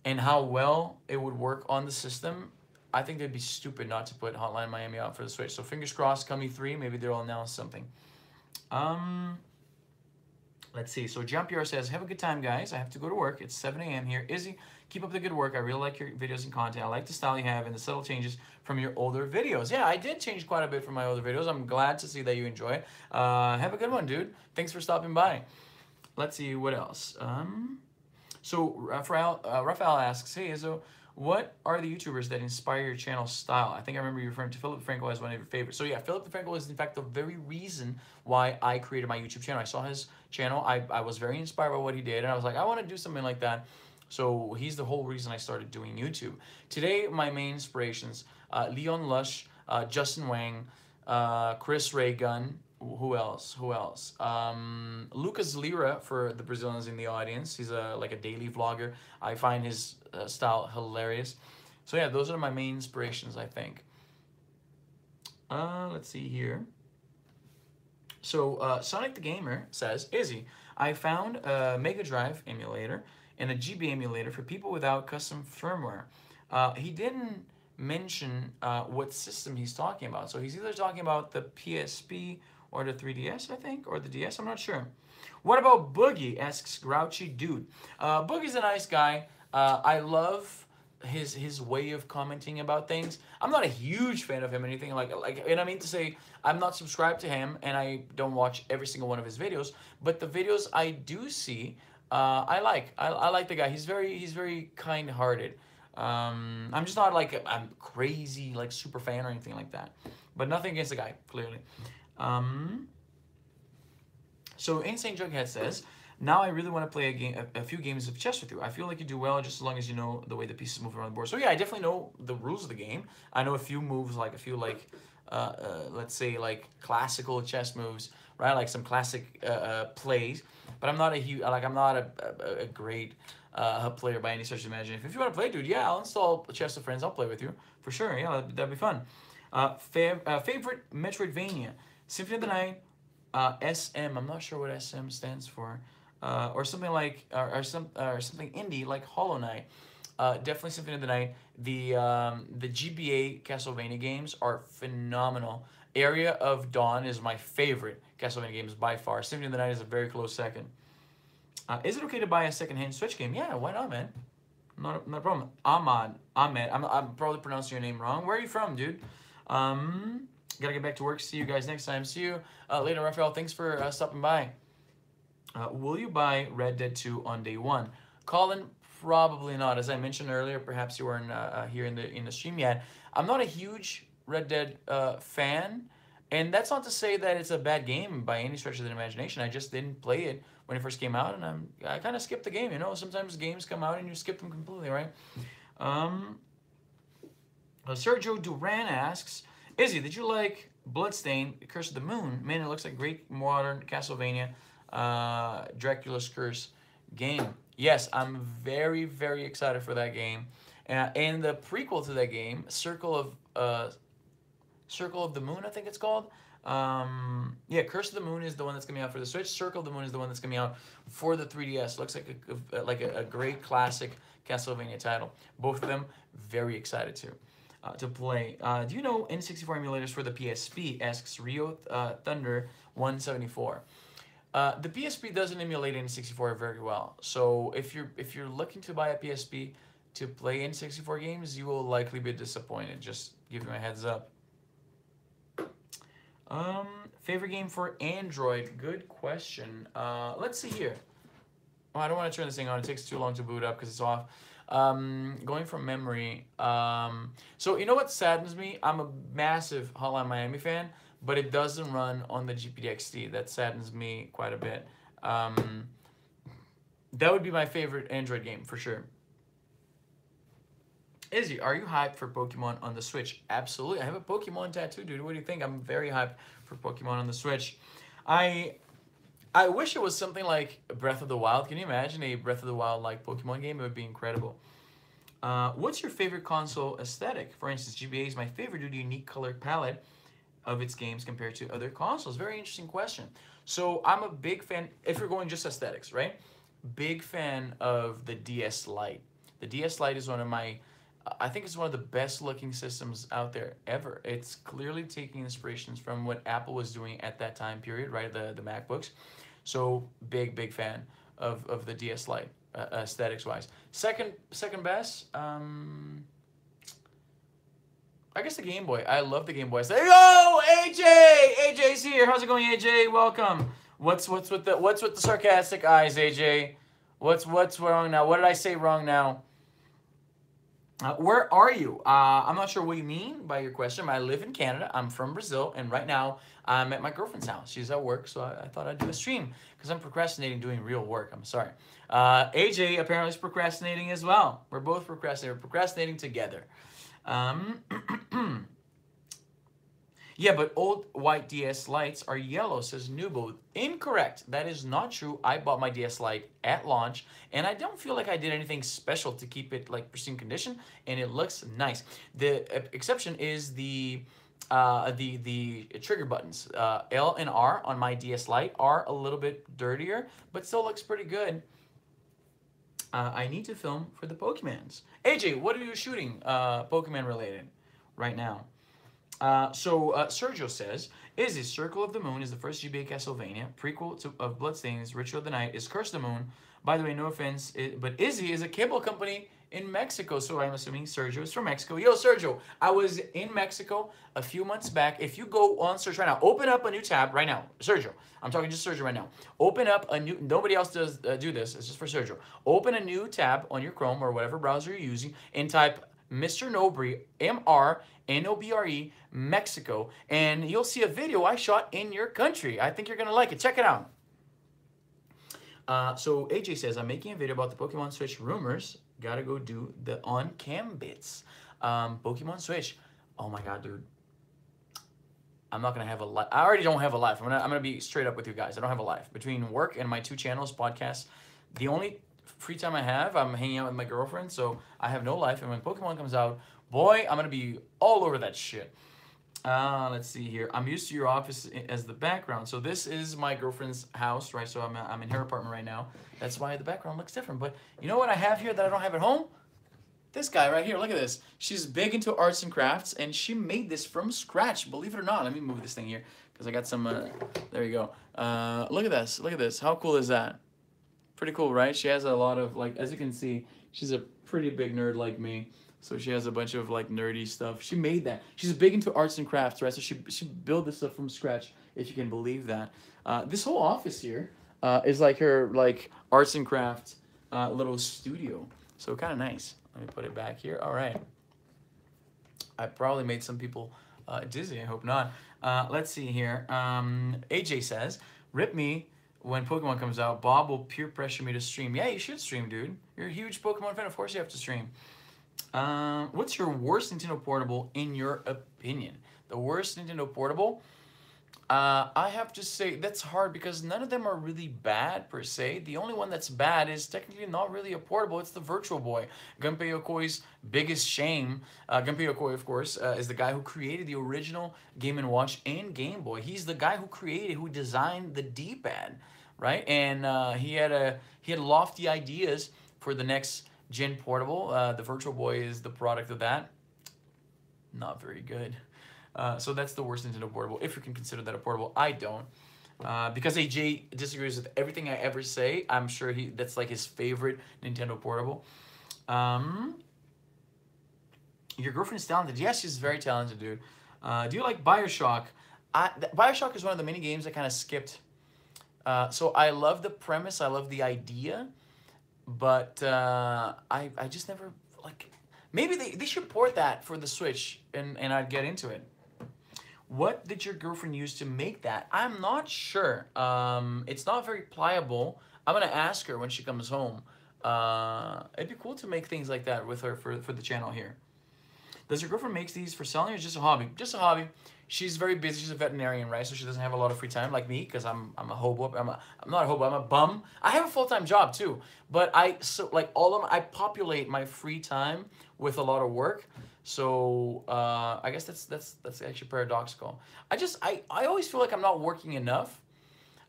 and how well it would work on the system, I think they'd be stupid not to put Hotline Miami out for the Switch. So fingers crossed, come E3, maybe they'll announce something. Let's see. So Jean-Pierre says, have a good time, guys. I have to go to work. It's 7 a.m. here. Izzy, keep up the good work. I really like your videos and content. I like the style you have and the subtle changes from your older videos. Yeah, I did change quite a bit from my older videos. I'm glad to see that you enjoy it. Have a good one, dude. Thanks for stopping by. Let's see what else. So Raphael asks, hey, Izzo, what are the YouTubers that inspire your channel style? I think I remember you referring to Philip DeFranco as one of your favorites. So yeah, Philip DeFranco is in fact the very reason why I created my YouTube channel. I saw his channel. I was very inspired by what he did, and I was like, I want to do something like that. So he's the whole reason I started doing YouTube. Today, my main inspirations, Leon Lush, Justin Wang, Chris Raygun, who else? Lucas Lira, for the Brazilians in the audience. He's like a daily vlogger. I find his style hilarious. So yeah, those are my main inspirations, I think. Let's see here. So Sonic the Gamer says, Izzy, I found a Mega Drive emulator and a GB emulator for people without custom firmware. He didn't mention what system he's talking about. So he's either talking about the PSP or the 3DS, I think, or the DS. I'm not sure. What about Boogie? Asks Grouchy Dude. Boogie's a nice guy. I love his way of commenting about things. I'm not a huge fan of him or anything and I mean to say I'm not subscribed to him and I don't watch every single one of his videos, but the videos I do see, I like. I like the guy. He's very kind-hearted. I'm just not like I'm crazy like super fan or anything like that, but nothing against the guy clearly. So Insane Jughead says, now I really want to play a few games of chess with you. I feel like you do well just as long as you know the way the pieces move around the board. So yeah, I definitely know the rules of the game. I know a few moves, like a few let's say like classical chess moves, right? Like some classic plays. But I'm not a great player by any stretch of imagination. If you want to play, dude, yeah, I'll install Chess with Friends. I'll play with you for sure. Yeah, that'd be fun. Favorite Metroidvania: Symphony of the Night, SM. I'm not sure what SM stands for. Or something like, or something indie like Hollow Knight. Definitely Symphony of the Night. The GBA Castlevania games are phenomenal. Area of Dawn is my favorite Castlevania games by far. Symphony of the Night is a very close second. Is it okay to buy a secondhand Switch game? Yeah, why not, man? Not a problem. Ahmed. I'm probably pronouncing your name wrong. Where are you from, dude? Gotta get back to work. See you guys next time. See you later, Raphael. Thanks for stopping by. Will you buy Red Dead 2 on day one? Colin, probably not. As I mentioned earlier, perhaps you weren't here in the stream yet. I'm not a huge Red Dead fan, and that's not to say that it's a bad game by any stretch of the imagination. I just didn't play it when it first came out, and I kind of skipped the game. You know, sometimes games come out and you skip them completely, right? Sergio Duran asks, Izzy, did you like Bloodstained, Curse of the Moon? Man, it looks like great modern Castlevania. Dracula's Curse game. Yes, I'm very, very excited for that game. And the prequel to that game, Circle of the Moon, I think it's called. Yeah, Curse of the Moon is the one that's coming out for the Switch. Circle of the Moon is the one that's coming out for the 3DS. Looks like a great classic Castlevania title. Both of them, very excited to play. Do you know N64 emulators for the PSP? Asks Rio Thunder 174. The PSP doesn't emulate N64 very well, so if you're looking to buy a PSP to play N64 games, you will likely be disappointed. Just give you a heads up. Favorite game for Android? Good question. Let's see here. Oh, I don't want to turn this thing on. It takes too long to boot up because it's off. Going from memory. So you know what saddens me? I'm a massive Hotline Miami fan, but it doesn't run on the GPD-XT. That saddens me quite a bit. That would be my favorite Android game, for sure. Izzy, are you hyped for Pokemon on the Switch? Absolutely. I have a Pokemon tattoo, dude. What do you think? I'm very hyped for Pokemon on the Switch. I wish it was something like Breath of the Wild. Can you imagine a Breath of the Wild like Pokemon game? It would be incredible. What's your favorite console aesthetic? For instance, GBA is my favorite due to the unique color palette of its games compared to other consoles. Very interesting question. So I'm a big fan, if you're going just aesthetics, right? Big fan of the DS Lite. The DS Lite is one of my, I think it's one of the best looking systems out there ever. It's clearly taking inspirations from what Apple was doing at that time period, right? The MacBooks. So big fan of the DS Lite, aesthetics wise. Second best, I guess the Game Boy. I love the Game Boy. Say, yo, AJ! AJ's here. How's it going, AJ? Welcome. What's with the sarcastic eyes, AJ? What's wrong now? What did I say wrong now? Where are you? I'm not sure what you mean by your question. I live in Canada. I'm from Brazil, and right now I'm at my girlfriend's house. She's at work, so I thought I'd do a stream because I'm procrastinating doing real work. I'm sorry. AJ apparently is procrastinating as well. We're both procrastinating. We're procrastinating together. Yeah, but old white DS Lites are yellow, says Nubo. Incorrect. That is not true. I bought my DS Lite at launch, and I don't feel like I did anything special to keep it like pristine condition, and it looks nice. The exception is the the trigger buttons. L and R on my DS Lite are a little bit dirtier, but still looks pretty good. I need to film for the Pokemans. AJ, what are you shooting Pokemon related right now? Sergio says, Izzy, Circle of the Moon is the first GBA Castlevania. Prequel of Bloodstains, Ritual of the Night is Curse of the Moon. By the way, no offense, but Izzy is a cable company in Mexico, so I'm assuming Sergio is from Mexico. Yo, Sergio, I was in Mexico a few months back. If you go on search right now, open up a new tab right now. Sergio, I'm talking just Sergio right now. Open up a new, nobody else does do this, it's just for Sergio. Open a new tab on your Chrome or whatever browser you're using and type Mr. Nobre, MRNOBRE, Mexico, and you'll see a video I shot in your country. I think you're gonna like it. Check it out. So AJ says, I'm making a video about the Pokemon Switch rumors. Gotta go do the on-cam bits. Pokemon Switch. Oh my god, dude. I'm not gonna have a life. I already don't have a life. I'm gonna be straight up with you guys. I don't have a life. Between work and my 2 channels, podcasts, the only free time I have, I'm hanging out with my girlfriend, so I have no life. And when Pokemon comes out, boy, I'm gonna be all over that shit. Let's see here. I'm used to your office as the background. So this is my girlfriend's house, right? So I'm in her apartment right now. That's why the background looks different. But you know what I have here that I don't have at home? This guy right here. Look at this. She's big into arts and crafts, and she made this from scratch. Believe it or not. Let me move this thing here because I got some. There you go. Look at this. Look at this. How cool is that? Pretty cool, right? She has a lot of, like, as you can see, she's a pretty big nerd like me. So she has a bunch of like nerdy stuff. She made that. She's big into arts and crafts, right? So she built this stuff from scratch, if you can believe that. This whole office here is like her like arts and crafts little studio. So kind of nice. Let me put it back here. All right. I probably made some people dizzy. I hope not. Let's see here. AJ says, "Rip me when Pokemon comes out. Bob will peer pressure me to stream." Yeah, you should stream, dude. You're a huge Pokemon fan. Of course you have to stream. What's your worst Nintendo portable in your opinion? The worst Nintendo portable? I have to say that's hard because none of them are really bad per se. The only one that's bad is technically not really a portable. It's the Virtual Boy. Gunpei Yokoi's biggest shame. Gunpei Yokoi, of course, is the guy who created the original Game & Watch and Game Boy. He's the guy who designed the D-pad, right? And he had lofty ideas for the next Gen portable. The Virtual Boy is the product of that. Not very good. So that's the worst Nintendo portable, if you can consider that a portable. I don't. Because AJ disagrees with everything I ever say. I'm sure that's like his favorite Nintendo portable. Your girlfriend is talented. Yes, she's very talented, dude. Do you like Bioshock? Bioshock is one of the mini games I kind of skipped. So I love the premise. I love the idea. But I just never, like, maybe they should port that for the Switch and I'd get into it. What did your girlfriend use to make that? I'm not sure. It's not very pliable. I'm going to ask her when she comes home. It'd be cool to make things like that with her for the channel here. Does your girlfriend make these for selling or just a hobby? Just a hobby. She's very busy. She's a veterinarian, right? So she doesn't have a lot of free time like me because I'm a hobo. I'm not a hobo. I'm a bum. I have a full-time job too, but I populate my free time with a lot of work. So I guess that's actually paradoxical. I always feel like I'm not working enough.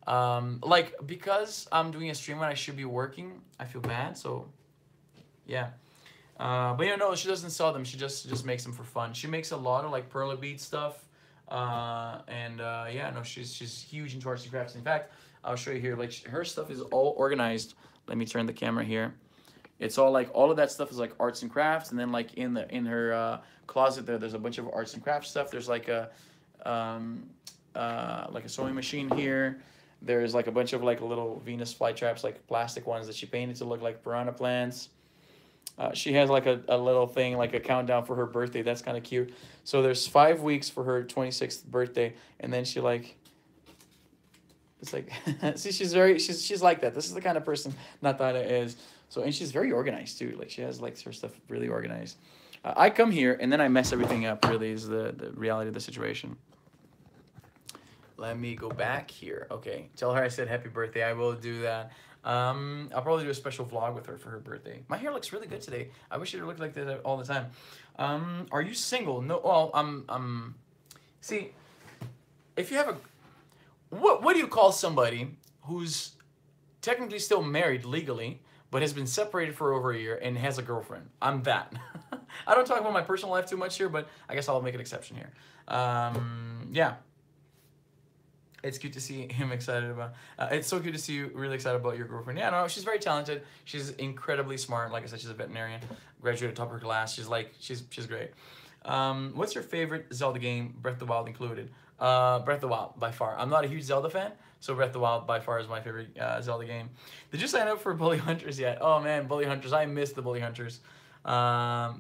Like because I'm doing a stream when I should be working, I feel bad. So yeah. But you know, no, she doesn't sell them. She just makes them for fun. She makes a lot of like Perla bead stuff. Yeah, no, she's huge into arts and crafts. In fact, I'll show you here. Like her stuff is all organized. Let me turn the camera here. It's all like all of that stuff is like arts and crafts, and then like in her closet there's a bunch of arts and crafts stuff. There's like a sewing machine here. There's like a bunch of like little Venus flytraps, like plastic ones that she painted to look like piranha plants. She has like a little thing, like a countdown for her birthday. That's kind of cute. So there's 5 weeks for her 26th birthday, and then she like, it's like, see, she's like that. This is the kind of person Natada is. So, and she's very organized too. Like she has like her stuff really organized. I come here and then I mess everything up. Really is the reality of the situation. Let me go back here. Okay, tell her I said happy birthday. I will do that. I'll probably do a special vlog with her for her birthday. My hair looks really good today. I wish it looked like that all the time. Are you single? No. Well, See, if you have a, what do you call somebody who's technically still married legally, but has been separated for over a year and has a girlfriend? I'm that. I don't talk about my personal life too much here, but I guess I'll make an exception here. Yeah. It's cute to see him excited about. It's so good to see you really excited about your girlfriend. Yeah, no, she's very talented. She's incredibly smart. Like I said, she's a veterinarian, graduated top of her class. She's great. What's your favorite Zelda game, Breath of the Wild included? Breath of the Wild by far. I'm not a huge Zelda fan, so Breath of the Wild by far is my favorite Zelda game. Did you sign up for Bully Hunters yet? Oh man, Bully Hunters! I missed the Bully Hunters. That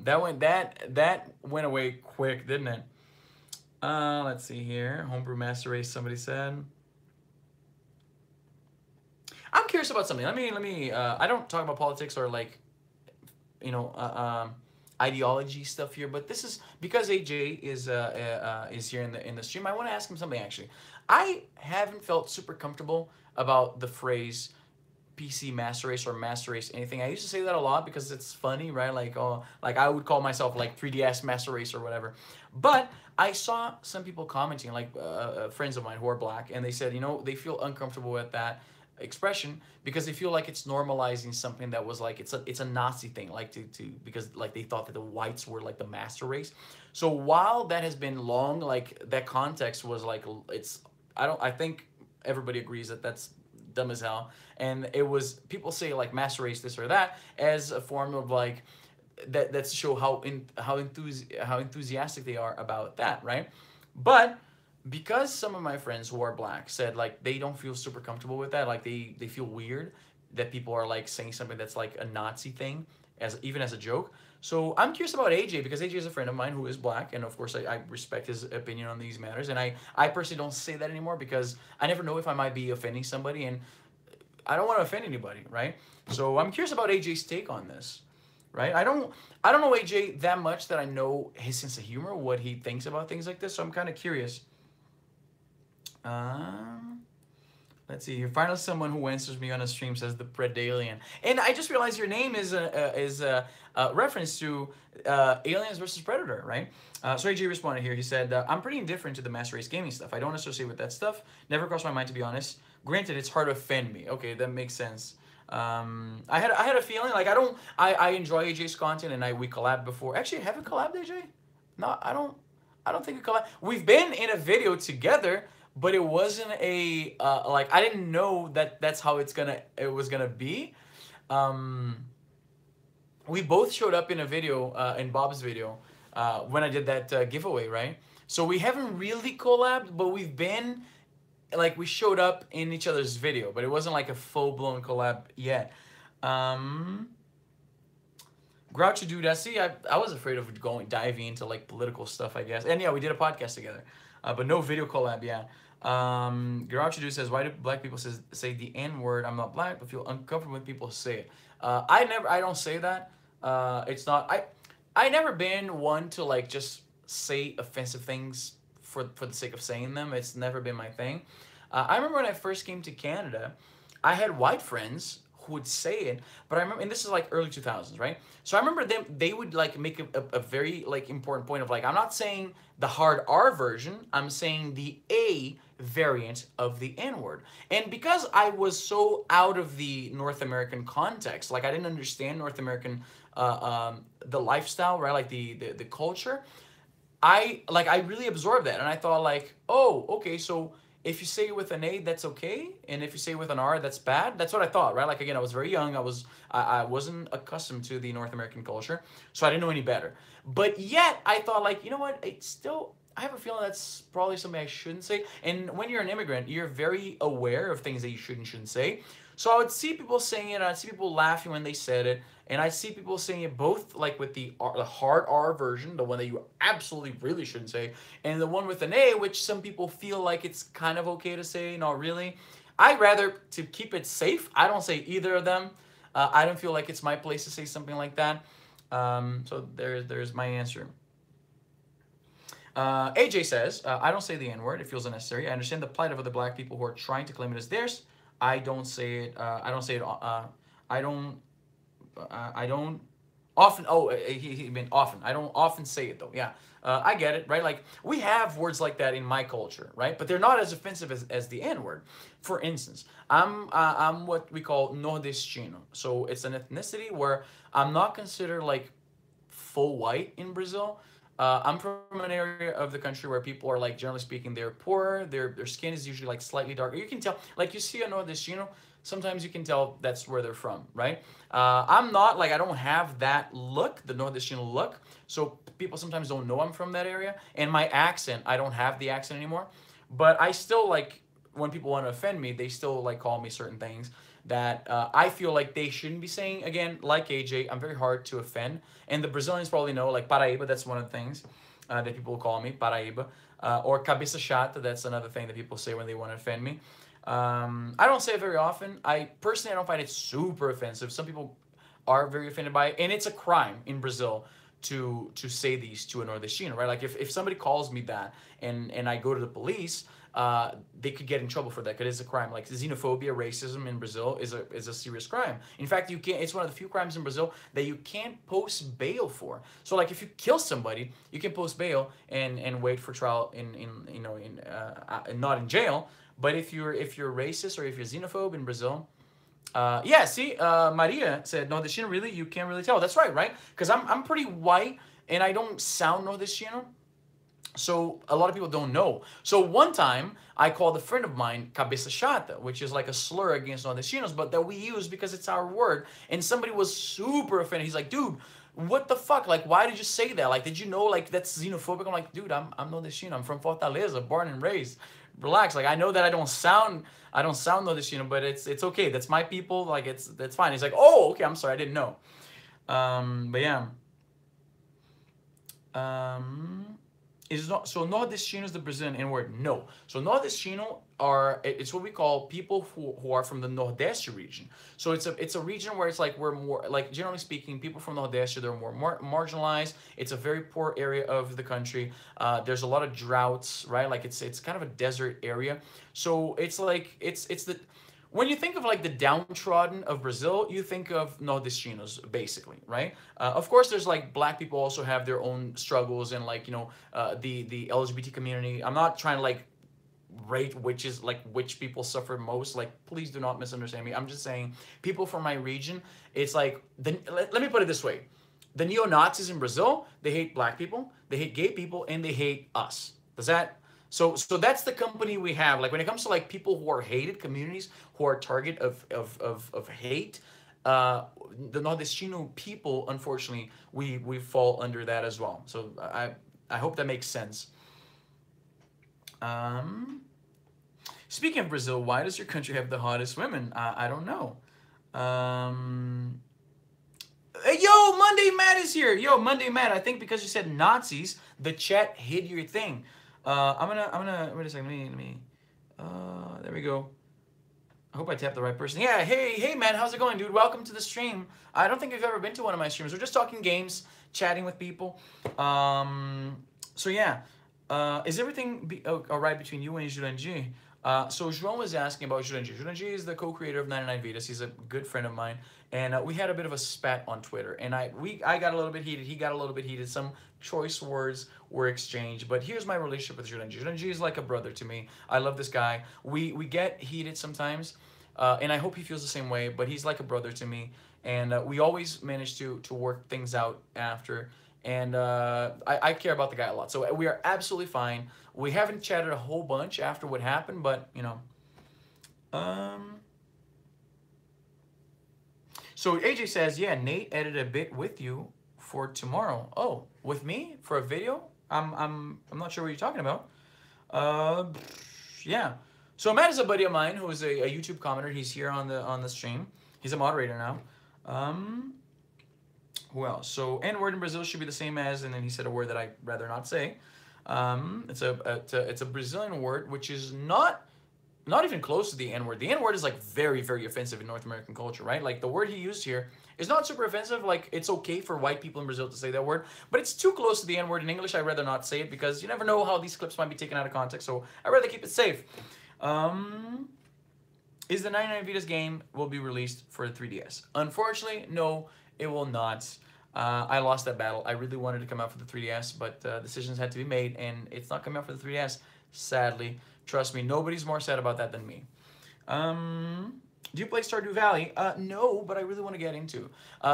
went away quick, didn't it? Let's see here. Homebrew Master Race, somebody said. I'm curious about something. Let me. I don't talk about politics or like, you know, ideology stuff here, but this is because AJ is here in the stream. I want to ask him something actually. I haven't felt super comfortable about the phrase PC Master Race or Master Race anything. I used to say that a lot because it's funny, right? Like, oh, like I would call myself like 3DS Master Race or whatever. But I saw some people commenting, like friends of mine who are black, and they said, you know, they feel uncomfortable with that expression because they feel like it's normalizing something that was like it's a Nazi thing, like to because like they thought that the whites were like the master race. So while that has been long, like that context was like I think everybody agrees that that's dumb as hell, and it was people say like master race this or that as a form of like that's to show how enthusiastic they are about that, right? But because some of my friends who are black said like they don't feel super comfortable with that, like they feel weird that people are like saying something that's like a Nazi thing as even as a joke. So I'm curious about AJ because AJ is a friend of mine who is black, and of course I respect his opinion on these matters, and I personally don't say that anymore because I never know if I might be offending somebody, and I don't want to offend anybody, right? So I'm curious about AJ's take on this, right? I don't know AJ that much that I know his sense of humor, what he thinks about things like this, so I'm kind of curious. Let's see here. Finally, someone who answers me on a stream says the Predalien, and I just realized your name is a reference to Aliens versus Predator, right? So AJ responded here. He said, "I'm pretty indifferent to the mass race gaming stuff. I don't associate with that stuff. Never crossed my mind, to be honest. Granted, it's hard to offend me. Okay, that makes sense. I had a feeling like I enjoy AJ's content, and we collabed before. Actually, haven't collabed, AJ? No, I don't think we collabed. We've been in a video together." But it wasn't a like I didn't know that that's how it was gonna be. We both showed up in a video in Bob's video when I did that giveaway, right? So we haven't really collabed, but we've been like we showed up in each other's video, but it wasn't like a full-blown collab yet. Grouchy dude, I was afraid of diving into like political stuff, I guess. And yeah, we did a podcast together, but no video collab, yeah. Grouchy dude says, why do black people say the N-word? I'm not black, but feel uncomfortable when people say it. I don't say that. It's not, I never been one to like just say offensive things for the sake of saying them. It's never been my thing. I remember when I first came to Canada, I had white friends who would say it, but I remember, and this is like early 2000s, right? So I remember they would like make a very like important point of like, I'm not saying the hard R version, I'm saying the A variant of the N-word. And because I was so out of the North American context, like I didn't understand North American, the lifestyle, right? Like the culture, I really absorbed that. And I thought like, oh, okay, so if you say it with an A, that's okay, and if you say it with an R, that's bad. That's what I thought, right? Like again, I was very young. I wasn't accustomed to the North American culture, so I didn't know any better. But yet, I thought like, you know what? I have a feeling that's probably something I shouldn't say. And when you're an immigrant, you're very aware of things that you shouldn't say. So I would see people saying it, and I'd see people laughing when they said it, and I see people saying it both like with the hard R version, the one that you absolutely really shouldn't say, and the one with an A, which some people feel like it's kind of okay to say, not really. I'd rather, to keep it safe, I don't say either of them. I don't feel like it's my place to say something like that. So there's my answer. AJ says, I don't say the N-word. It feels unnecessary. I understand the plight of other black people who are trying to claim it as theirs. I don't say it. I don't say it. I don't Often, oh, he meant often. I don't often say it though. Yeah, I get it, right? Like we have words like that in my culture, right? But they're not as offensive as the N word. For instance, I'm what we call nordestino. So it's an ethnicity where I'm not considered like full white in Brazil. I'm from an area of the country where people are like generally speaking they're poorer. Their skin is usually like slightly darker. You can tell like you see a nordestino. Sometimes you can tell that's where they're from, right? I'm not like I don't have that look, the nordestino look. So people sometimes don't know I'm from that area. And my accent, I don't have the accent anymore. But I still like when people want to offend me, they still like call me certain things that I feel like they shouldn't be saying. Again, like AJ, I'm very hard to offend, and the Brazilians probably know, like Paraíba. That's one of the things that people call me, Paraíba, or cabeça chata. That's another thing that people say when they want to offend me. I don't say it very often. I personally I don't find it super offensive. Some people are very offended by it, and it's a crime in Brazil to say these to a nordestino, right? Like if somebody calls me that and I go to the police, they could get in trouble for that because it's a crime. Like xenophobia, racism in Brazil is a serious crime. In fact, you can't. It's one of the few crimes in Brazil that you can't post bail for. So like if you kill somebody, you can post bail and wait for trial in you know in not in jail. But if you're racist or if you're xenophobe in Brazil, yeah, see, Maria said nordestino. Really, you can't really tell. That's right? Because I'm pretty white and I don't sound nordestino. So a lot of people don't know. So one time I called a friend of mine cabeça chata, which is like a slur against nordestinos, but that we use because it's our word. And somebody was super offended. He's like, dude, what the fuck? Like, why did you say that? Like, did you know like that's xenophobic? I'm like, dude, I'm nordestino. I'm from Fortaleza, born and raised. Relax. Like I know that I don't sound nordestino, but it's okay. That's my people. Like that's fine. He's like, oh, okay. I'm sorry. I didn't know. But yeah. Um, is not so nordestino is the Brazilian N word? No. So nordestino are it's what we call people who are from the Nordeste region. So it's a region where it's like we're more like generally speaking, people from Nordeste they're more marginalized. It's a very poor area of the country. There's a lot of droughts, right? Like it's kind of a desert area. So it's like it's the when you think of like the downtrodden of Brazil, you think of nordestinos basically, right? Of course, there's like black people also have their own struggles and like you know the LGBT community. I'm not trying to like rate which is like which people suffer most. Like, please do not misunderstand me. I'm just saying people from my region. It's like let me put it this way: the neo Nazis in Brazil they hate black people, they hate gay people, and they hate us. Does that so that's the company we have. Like when it comes to like people who are hated communities who are target of hate, the nordestino people, unfortunately, we fall under that as well. So I hope that makes sense. Um, Speaking of Brazil, why does your country have the hottest women? I don't know. Um, Hey, yo, Monday Matt is here. Yo, Monday Matt. I think because you said Nazis, the chat hid your thing. Wait a second. Let me. There we go. I hope I tapped the right person. Yeah, hey, man, how's it going, dude? Welcome to the stream. I don't think you've ever been to one of my streams. We're just talking games, chatting with people. So yeah, is everything all right between you and Jurandir? So João was asking about Jurandir. Jurandir is the co-creator of 99 Vidas. He's a good friend of mine, and we had a bit of a spat on Twitter. And I got a little bit heated. He got a little bit heated. Some choice words were exchanged. But here's my relationship with Jurandir. Jurandir is like a brother to me. I love this guy. We get heated sometimes, and I hope he feels the same way. But he's like a brother to me, and we always manage to work things out after. And I care about the guy a lot. So we are absolutely fine. We haven't chatted a whole bunch after what happened, but, you know. So AJ says, yeah, Nate edited a bit with you for tomorrow. Oh, with me? For a video? I'm not sure what you're talking about. Yeah. So Matt is a buddy of mine who is a YouTube commenter. He's here on the stream. He's a moderator now. Who else? So N-word in Brazil should be the same as, and then he said a word that I'd rather not say. It's a Brazilian word which is not even close to the N-word. The N-word is like very, very offensive in North American culture, right? Like the word he used here is not super offensive. Like it's okay for white people in Brazil to say that word, but it's too close to the N-word in English. I'd rather not say it because you never know how these clips might be taken out of context. So I'd rather keep it safe. Is the 99 Vidas game will be released for the 3DS? Unfortunately, no, it will not. I lost that battle. I really wanted to come out for the 3DS, but decisions had to be made, and it's not coming out for the 3DS, sadly. Trust me, nobody's more sad about that than me. Do you play Stardew Valley? No, but I really want to get into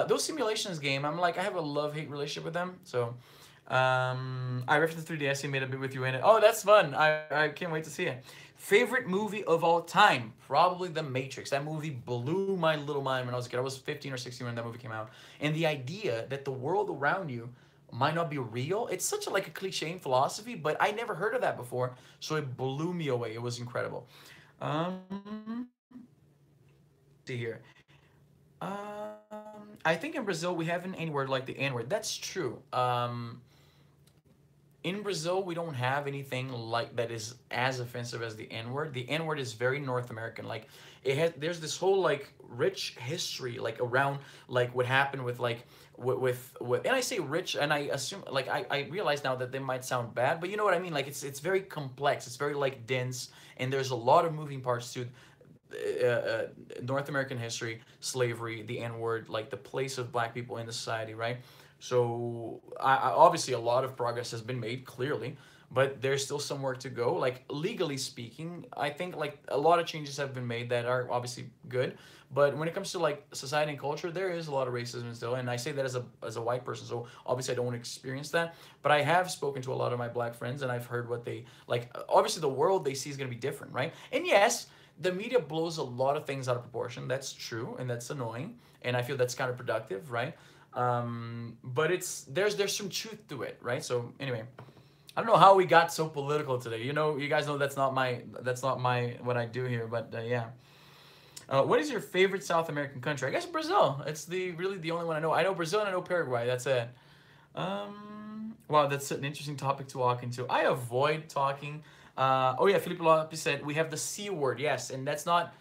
those simulations game. I'm like, I have a love-hate relationship with them. So, I referenced the 3DS and made a bit with you in it. Oh, that's fun. I can't wait to see it. Favorite movie of all time? Probably The Matrix. That movie blew my little mind when I was a kid. I was 15 or 16 when that movie came out. And the idea that the world around you might not be real, it's such a, like a cliche in philosophy, but I never heard of that before. So it blew me away. It was incredible. See here. I think in Brazil we have an N word like the N word. That's true. In Brazil we don't have anything like that is as offensive as the N word. The N word is very North American. Like it has, there's this whole like rich history like around like what happened with like with and I say rich and I assume like I realize now that they might sound bad, but you know what I mean. Like it's very complex. It's very like dense, and there's a lot of moving parts to North American history, slavery, the N word, like the place of black people in the society, right? So obviously a lot of progress has been made, clearly, but there's still some work to go. Like legally speaking, I think like a lot of changes have been made that are obviously good. But when it comes to like society and culture, there is a lot of racism still, and I say that as a white person. So obviously I don't experience that, but I have spoken to a lot of my black friends, and I've heard what they like. Obviously, the world they see is going to be different, right? And yes, the media blows a lot of things out of proportion. That's true, and that's annoying, and I feel that's counterproductive, right? But it's there's some truth to it, right? So anyway, I don't know how we got so political today. You know, you guys know that's not my what I do here, but yeah. What is your favorite South American country? I guess Brazil. It's the really the only one I know. I know Brazil and I know Paraguay. That's it. Wow, that's an interesting topic to walk into. I avoid talking. Oh yeah, Felipe Lopes said we have the C word. Yes, and that's not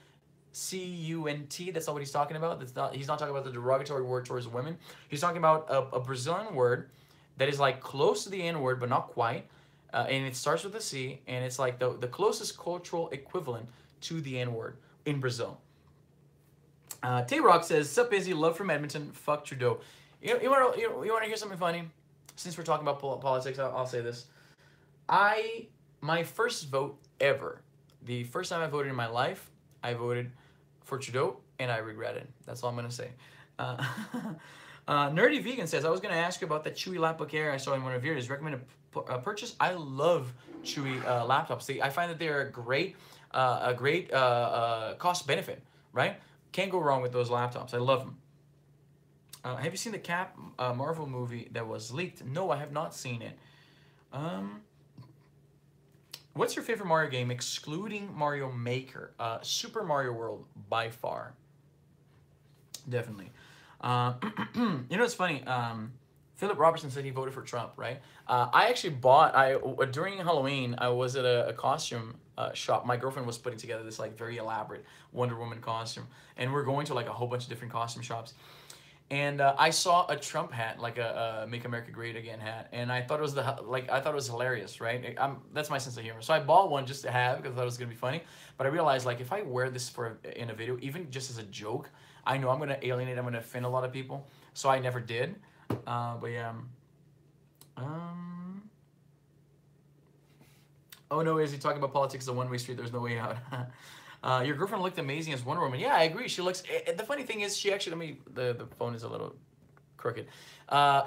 CUNT. That's not what he's talking about. That's not. He's not talking about the derogatory word towards women. He's talking about a Brazilian word that is like close to the N word, but not quite. And it starts with a C, and it's like the closest cultural equivalent to the N word in Brazil. Tay-Rock says, "Sup, Izzy, love from Edmonton, fuck Trudeau." You want to hear something funny? Since we're talking about politics, I'll say this. My first vote ever, the first time I voted in my life, I voted for Trudeau, and I regret it. That's all I'm going to say. Nerdy Vegan says, I was going to ask you about that Chewy laptop Air I saw in one of yours. Recommended purchase? I love Chewy laptops. I find that they're a great cost benefit, right? Can't go wrong with those laptops. I love them. Have you seen the Cap Marvel movie that was leaked? No, I have not seen it. What's your favorite Mario game, excluding Mario Maker? Super Mario World, by far. Definitely. You know, it's funny. Philip Robertson said he voted for Trump, right? I actually during Halloween, I was at a costume shop. My girlfriend was putting together this like very elaborate Wonder Woman costume, and we're going to like a whole bunch of different costume shops. And I saw a Trump hat, like a "Make America Great Again" hat, and I thought it was I thought it was hilarious, right? That's my sense of humor. So I bought one just to have because I thought it was gonna be funny. But I realized like if I wear this in a video, even just as a joke, I know I'm gonna alienate, I'm gonna offend a lot of people. So I never did. But yeah. Oh no, is he talking about politics? The one-way street. There's no way out. Your girlfriend looked amazing as Wonder Woman. Yeah, I agree. She looks. The funny thing is, she actually. The phone is a little crooked.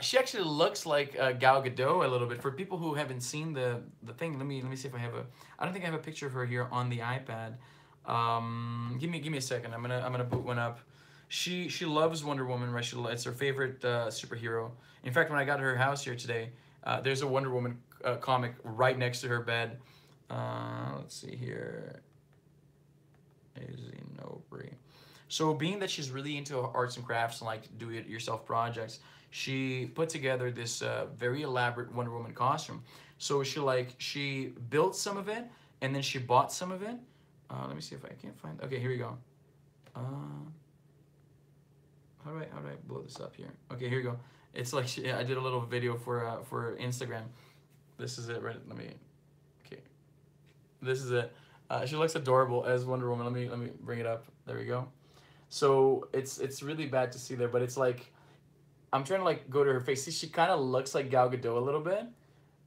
She actually looks like Gal Gadot a little bit. For people who haven't seen the thing, let me see if I have a. I don't think I have a picture of her here on the iPad. Give me a second. I'm gonna boot one up. She loves Wonder Woman, right? It's her favorite superhero. In fact, when I got to her house here today, there's a Wonder Woman comic right next to her bed. Let's see here. Izzynobre. So being that she's really into arts and crafts and like do-it-yourself projects, she put together this very elaborate Wonder Woman costume. So she built some of it and then she bought some of it. Let me see if I can't find. Okay, here we go. How do I blow this up here? Okay, here we go. It's like I did a little video for Instagram. This is it, right? Okay. This is it. She looks adorable as Wonder Woman. Let me bring it up. There we go. So it's really bad to see there, but it's like I'm trying to like go to her face. See, she kind of looks like Gal Gadot a little bit.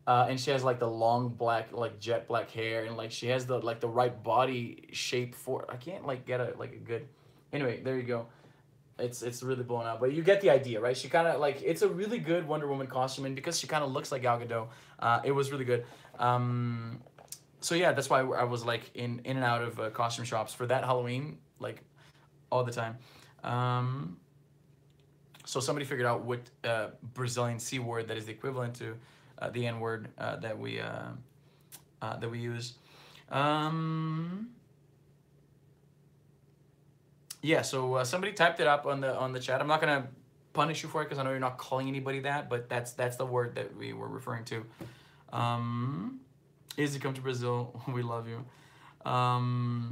And she has like the long black, like jet black hair, and like she has the like the right body shape for. I can't like get a like a good. Anyway, there you go. It's really blown out, but you get the idea, right? She kind of like it's a really good Wonder Woman costume, and because she kind of looks like Gal Gadot, it was really good. So yeah, that's why I was like in and out of costume shops for that Halloween, like all the time. So somebody figured out what Brazilian C word that is the equivalent to the N word that we use. Yeah, so somebody typed it up on the chat. I'm not gonna punish you for it because I know you're not calling anybody that, but that's the word that we were referring to. Izzy, come to Brazil. We love you. Hi,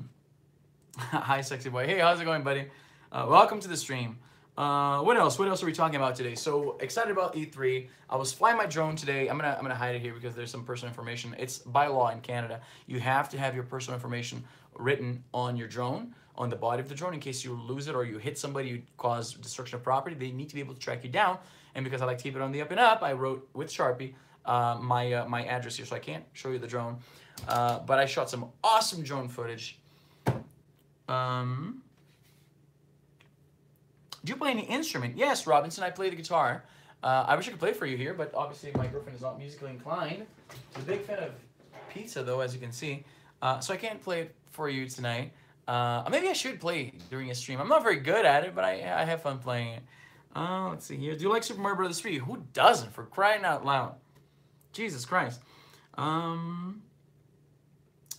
sexy boy. Hey, how's it going, buddy? Welcome to the stream. What else? What else are we talking about today? So excited about E3. I was flying my drone today. I'm gonna hide it here because there's some personal information. It's by law in Canada. You have to have your personal information written on your drone, on the body of the drone, in case you lose it or you hit somebody, you cause destruction of property. They need to be able to track you down. And because I like to keep it on the up and up, I wrote with Sharpie my address here, so I can't show you the drone. But I shot some awesome drone footage. Do you play any instrument? Yes, Robinson, I play the guitar. I wish I could play for you here, but obviously my girlfriend is not musically inclined. She's a big fan of pizza, though, as you can see. So I can't play it for you tonight. Maybe I should play during a stream. I'm not very good at it, but I have fun playing it. Let's see here. Do you like Super Mario Bros. 3? Who doesn't, for crying out loud? Jesus Christ.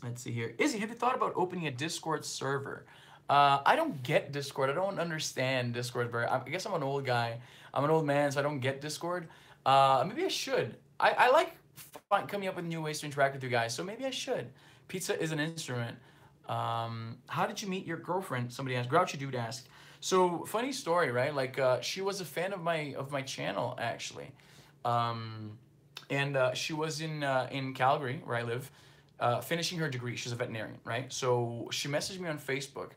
Let's see here. Izzy, have you thought about opening a Discord server? I don't get Discord. I don't understand Discord very. I guess I'm an old guy. I'm an old man, so I don't get Discord. Maybe I should. I like coming up with new ways to interact with you guys, so maybe I should. Pizza is an instrument. How did you meet your girlfriend? Somebody asked. Grouchy Dude asked. So funny story, right? Like she was a fan of my channel actually, and she was in Calgary where I live, finishing her degree. She's a veterinarian, right? So she messaged me on Facebook.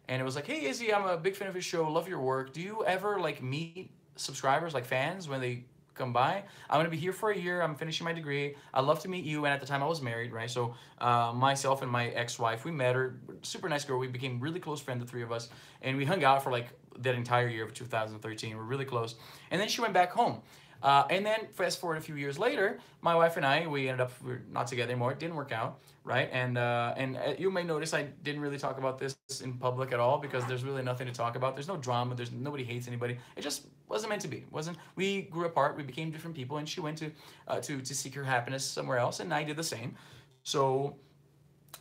And it was like, hey, Izzy, I'm a big fan of your show. Love your work. Do you ever like meet subscribers, like fans, when they come by? I'm going to be here for a year. I'm finishing my degree. I'd love to meet you. And at the time I was married, right? So myself and my ex-wife, we met her. Super nice girl. We became really close friends, the three of us. And we hung out for like that entire year of 2013. We're really close. And then she went back home. And then fast forward a few years later, my wife and I, we ended up, we're not together anymore. It didn't work out, right? And you may notice I didn't really talk about this in public at all because there's really nothing to talk about. There's no drama. There's nobody hates anybody. It just wasn't meant to be. We grew apart. We became different people, and she went to seek her happiness somewhere else, and I did the same. So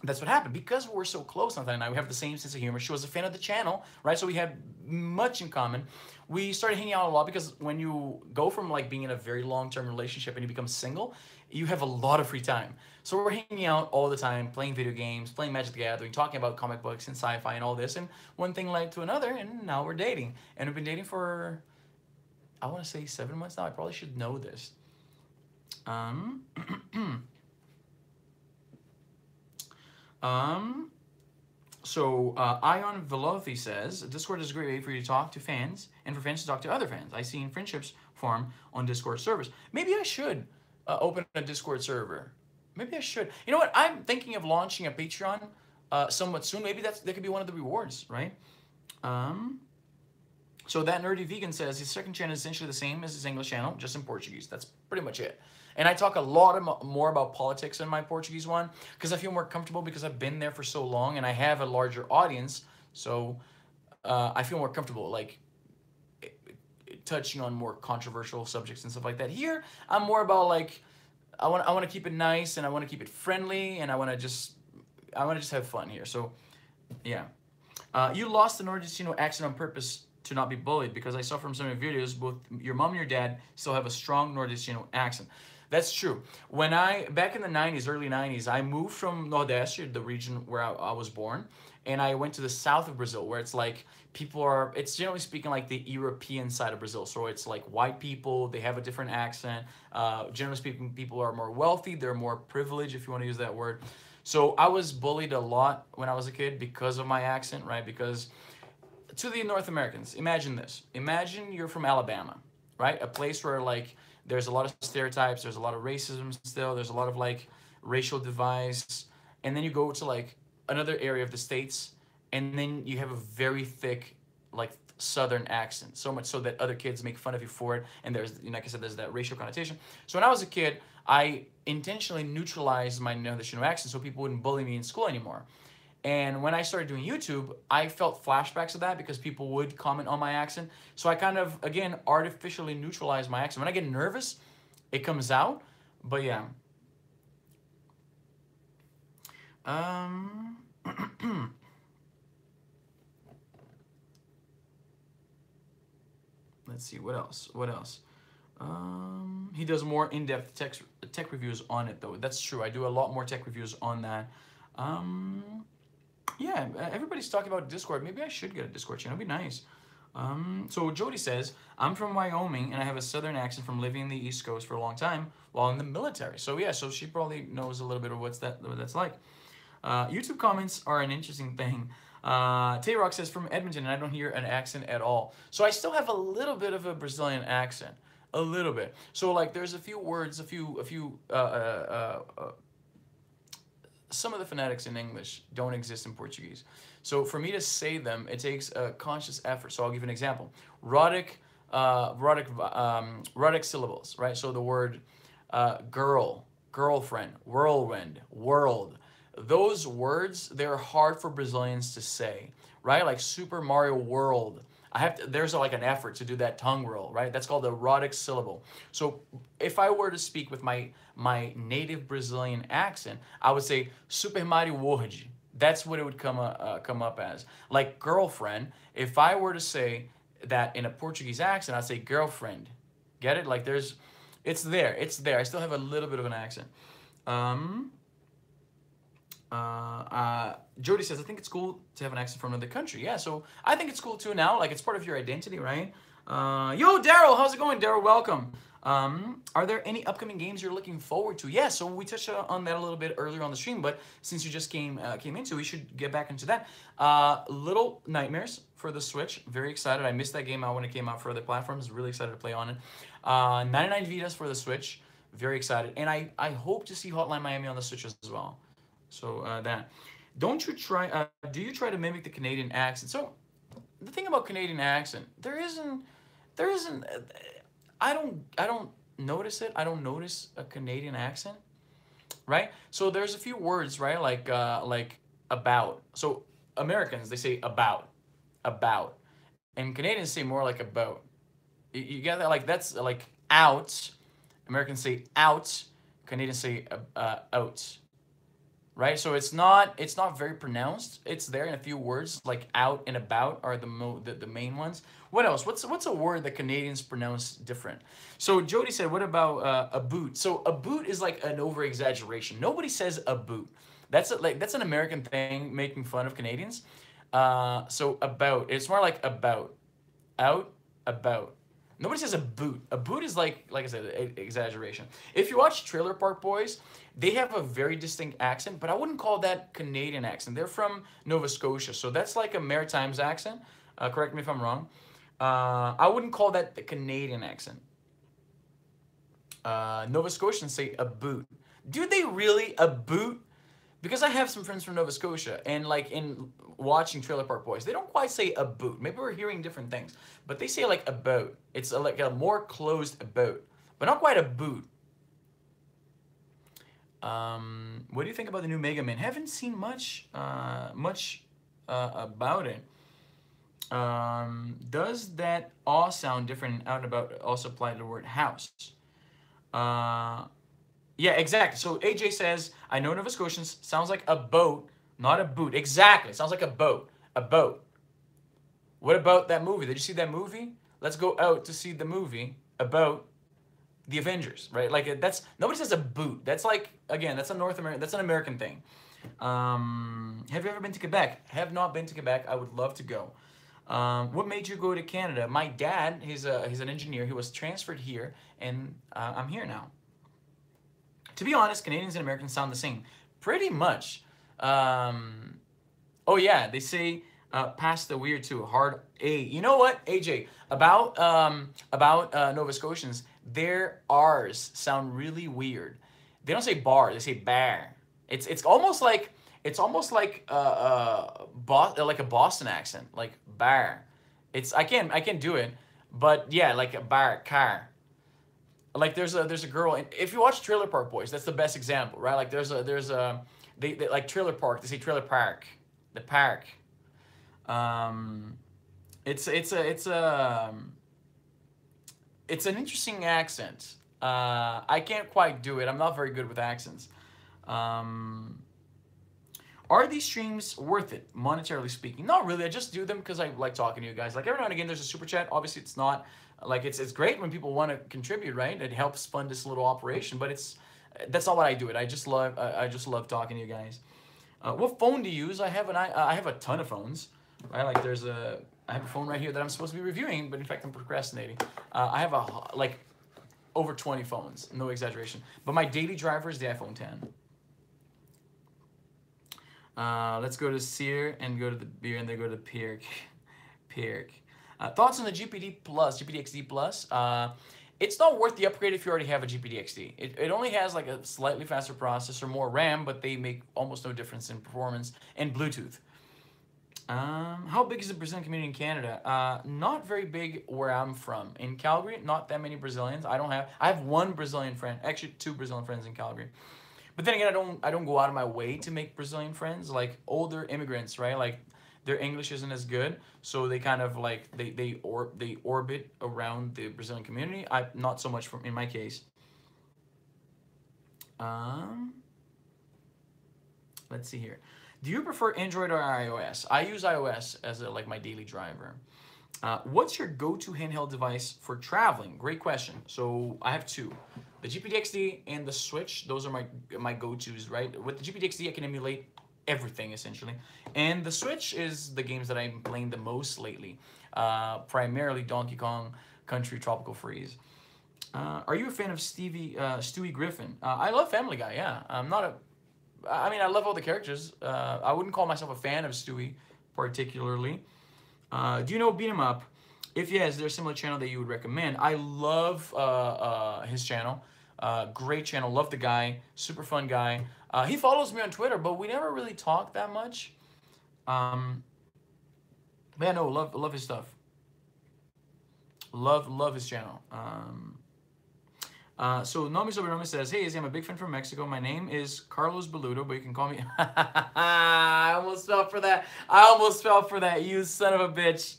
that's what happened. Because we're so close, Nathan and I, we have the same sense of humor. She was a fan of the channel, right? So we had much in common. We started hanging out a lot because when you go from like being in a very long-term relationship and you become single, you have a lot of free time. So we're hanging out all the time, playing video games, playing Magic the Gathering, talking about comic books and sci-fi and all this. And one thing led to another, and now we're dating. And we've been dating for, I want to say 7 months now. I probably should know this. So Ion Velothi says, Discord is a great way for you to talk to fans and for fans to talk to other fans. I seen friendships form on Discord servers. Maybe I should open a Discord server. Maybe I should. You know what? I'm thinking of launching a Patreon somewhat soon. Maybe that could be one of the rewards, right? So that nerdy vegan says his second channel is essentially the same as his English channel, just in Portuguese. That's pretty much it. And I talk a lot more about politics in my Portuguese one because I feel more comfortable because I've been there for so long and I have a larger audience. So I feel more comfortable like touching on more controversial subjects and stuff like that. Here, I'm more about like I want to keep it nice and I want to keep it friendly and I want to just have fun here. So yeah, you lost the Nordestino accent on purpose to not be bullied because I saw from some of your videos both your mom and your dad still have a strong Nordestino accent. That's true. When back in the 90s, early 90s, I moved from Nordeste, the region where I was born, and I went to the south of Brazil where it's like it's generally speaking like the European side of Brazil. So it's like white people, they have a different accent. Generally speaking, people are more wealthy, they're more privileged, if you want to use that word. So I was bullied a lot when I was a kid because of my accent, right? Because to the North Americans, imagine this. Imagine you're from Alabama, right? A place where like there's a lot of stereotypes, there's a lot of racism still, there's a lot of like racial divides, and then you go to like another area of the States, and then you have a very thick like southern accent, so much so that other kids make fun of you for it, and there's, like I said, there's that racial connotation. So when I was a kid, I intentionally neutralized my nordischen accent so people wouldn't bully me in school anymore. And when I started doing YouTube, I felt flashbacks of that because people would comment on my accent. So I kind of, again, artificially neutralize my accent. When I get nervous, it comes out. But yeah. Let's see, what else? What else? He does more in-depth tech reviews on it, though. That's true. I do a lot more tech reviews on that. Yeah, everybody's talking about Discord. Maybe I should get a Discord channel. It'd be nice. So Jody says, I'm from Wyoming, and I have a southern accent from living in the East Coast for a long time while in the military. So yeah, so she probably knows a little bit of what that's like. YouTube comments are an interesting thing. Tay-Rock says, from Edmonton, and I don't hear an accent at all. So I still have a little bit of a Brazilian accent. A little bit. So like there's a few words, some of the phonetics in English don't exist in Portuguese. So for me to say them, it takes a conscious effort. So I'll give you an example. Rhotic syllables, right? So the word girl, girlfriend, whirlwind, world. Those words, they're hard for Brazilians to say, right? Like Super Mario World. There's like an effort to do that tongue roll, right? That's called a rhotic syllable. So if I were to speak with my native Brazilian accent, I would say Super Mario World. That's what it would come up as. Like girlfriend, if I were to say that in a Portuguese accent, I'd say girlfriend. Get it? Like it's there. I still have a little bit of an accent. Jody says, I think it's cool to have an accent from another country. Yeah, so I think it's cool too now. Like, it's part of your identity, right? Yo, Daryl, how's it going? Daryl, welcome. Are there any upcoming games you're looking forward to? Yeah, so we touched on that a little bit earlier on the stream, but since you just came into, we should get back into that. Little Nightmares for the Switch. Very excited. I missed that game out when it came out for other platforms. Really excited to play on it. 99 Vidas for the Switch. Very excited. And I hope to see Hotline Miami on the Switch as well. So that. Don't you try, do you try to mimic the Canadian accent? So the thing about Canadian accent, there isn't, I don't notice it. I don't notice a Canadian accent, right? So there's a few words, right? Like about. So Americans, they say about, and Canadians say more like about. You get that? Like that's like out. Americans say out. Canadians say out. Right, so it's not very pronounced. It's there in a few words, like out and about are the main ones. What else? What's a word that Canadians pronounce different? So Jody said, what about a boot? So a boot is like an over exaggeration. Nobody says a boot. That's an American thing, making fun of Canadians. So about, it's more like about, out, about. Nobody says a boot. A boot is like I said, exaggeration. If you watch Trailer Park Boys, they have a very distinct accent, but I wouldn't call that Canadian accent. They're from Nova Scotia, so that's like a Maritimes accent. Correct me if I'm wrong. I wouldn't call that the Canadian accent. Nova Scotians say a boot. Do they really? A boot? Because I have some friends from Nova Scotia, and like in watching Trailer Park Boys, they don't quite say a boot. Maybe we're hearing different things, but they say like a boat. It's like a more closed boat, but not quite a boot. What do you think about the new Mega Man? Haven't seen much about it. Does that aw sound different and out and about also apply to the word house? Yeah, exactly. So AJ says, I know Nova Scotians, sounds like a boat, not a boot. Exactly. It sounds like a boat. A boat. What about that movie? Did you see that movie? Let's go out to see the movie about the Avengers, right? Like that's, nobody says a boot. That's like, again, that's an American thing. Have you ever been to Quebec? Have not been to Quebec. I would love to go. What made you go to Canada? My dad, he's an engineer. He was transferred here, and I'm here now. To be honest, Canadians and Americans sound the same. Pretty much. Oh yeah, they say Past the weird too. Hard A. You know what, AJ? About Nova Scotians, their R's sound really weird. They don't say bar. They say bear. It's almost like like a Boston accent, like bar. I can't do it, but yeah, like a bar car. Like there's a girl. If you watch Trailer Park Boys, that's the best example, right? Like there's a they like Trailer Park. They say trailer park, the park. Um, it's it's an interesting accent. I can't quite do it. I'm not very good with accents. Um, are these streams worth it, monetarily speaking? Not really. I just do them because I like talking to you guys. Like every now and again, there's a super chat. Obviously, it's not like it's great when people want to contribute, right? It helps fund this little operation, but it's that's not what I do. It. I just love talking to you guys. What phone do you use? I have a ton of phones, right? Like I have a phone right here that I'm supposed to be reviewing, but in fact I'm procrastinating. I have like over 20 phones, no exaggeration. But my daily driver is the iPhone 10. Let's go to Sear and go to the beer and then go to Pirk. Pirk. Thoughts on the GPD Plus, GPD-XD Plus? It's not worth the upgrade if you already have a GPD-XD. It only has like a slightly faster processor, more RAM, but they make almost no difference in performance and Bluetooth. How big is the Brazilian community in Canada? Not very big where I'm from. In Calgary, not that many Brazilians. I have one Brazilian friend, actually two Brazilian friends in Calgary. But then again, I don't go out of my way to make Brazilian friends. Like older immigrants, right? Like their English isn't as good, so they kind of like they orbit around the Brazilian community. I not so much from in my case. Um, let's see here. Do you prefer Android or iOS? I use iOS as like my daily driver. What's your go-to handheld device for traveling? Great question. So I have two, the GPD-XD and the Switch. Those are my go-tos, right? With the GPD-XD, I can emulate everything essentially, and the Switch is the games that I'm playing the most lately. Primarily Donkey Kong Country Tropical Freeze. Are you a fan of Stewie Griffin? I love Family Guy. Yeah, I'm not a. I mean, I love all the characters. I wouldn't call myself a fan of Stewie particularly. Do you know Beat 'em Up? If yes, is there a similar channel that you would recommend? I love his channel. Great channel. Love the guy. Super fun guy. He follows me on Twitter, but we never really talk that much. But yeah, no, love his stuff. Love his channel. So Nomi Sobernomi says, "Hey, Izzy, I'm a big fan from Mexico. My name is Carlos Beludo, but you can call me." I almost fell for that. I almost fell for that. You son of a bitch.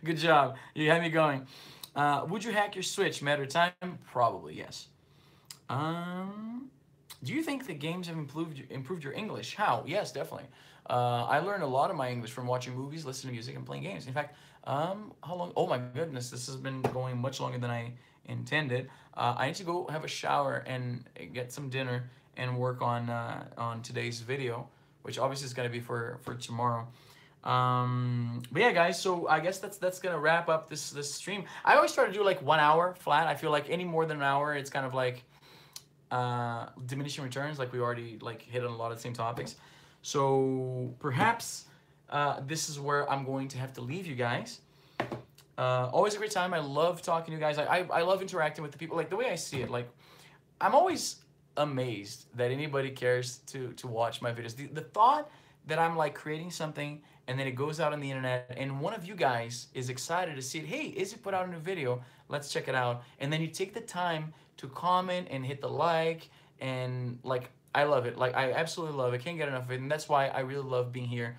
Good job. You had me going. Would you hack your Switch? Matter of time? Probably yes. Do you think the games have improved your English? How? Yes, definitely. I learned a lot of my English from watching movies, listening to music, and playing games. In fact, how long? Oh my goodness, this has been going much longer than I intended. I need to go have a shower and get some dinner and work on today's video, which obviously is going to be for tomorrow. But yeah, guys, so I guess that's gonna wrap up this stream. I always try to do like 1 hour flat. I feel like any more than an hour, it's kind of like diminishing returns. Like we already like hit on a lot of the same topics. So perhaps this is where I'm going to have to leave you guys. Always a great time. I love talking to you guys. I love interacting with the people. Like the way I see it, like I'm always amazed that anybody cares to watch my videos. The thought that I'm like creating something and then it goes out on the internet and one of you guys is excited to see it. Hey, Izzy put out a new video. Let's check it out. And then you take the time to comment and hit the like and like I love it. Like I absolutely love it. Can't get enough of it. And that's why I really love being here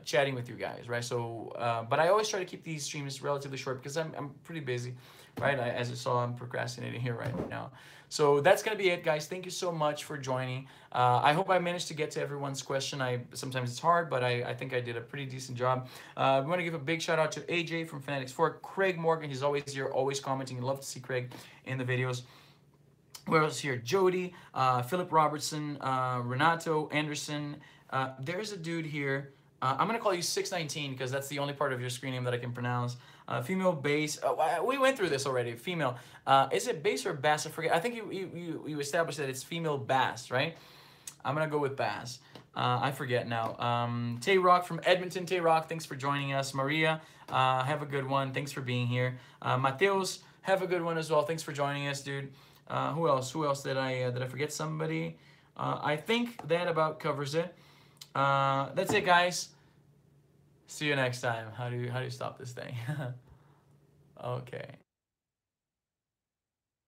chatting with you guys, right? So, but I always try to keep these streams relatively short because I'm pretty busy, right? As you saw, I'm procrastinating here right now. So that's going to be it, guys. Thank you so much for joining. I hope I managed to get to everyone's question. Sometimes it's hard, but I think I did a pretty decent job. We want to give a big shout out to AJ from Fanatics4, Craig Morgan. He's always here, always commenting. Love to see Craig in the videos. Where else here? Jody, Philip Robertson, Renato Anderson. There's a dude here. I'm going to call you 619 because that's the only part of your screen name that I can pronounce. Female bass. We went through this already. Female. Is it bass or bass? I forget. I think you established that it's female bass, right? I'm going to go with bass. I forget now. Tay Rock from Edmonton. Tay Rock, thanks for joining us. Maria, have a good one. Thanks for being here. Mateos, have a good one as well. Thanks for joining us, dude. Who else? Who else did I forget? Somebody? I think that about covers it. That's it, guys. See you next time. How do you stop this thing? Okay.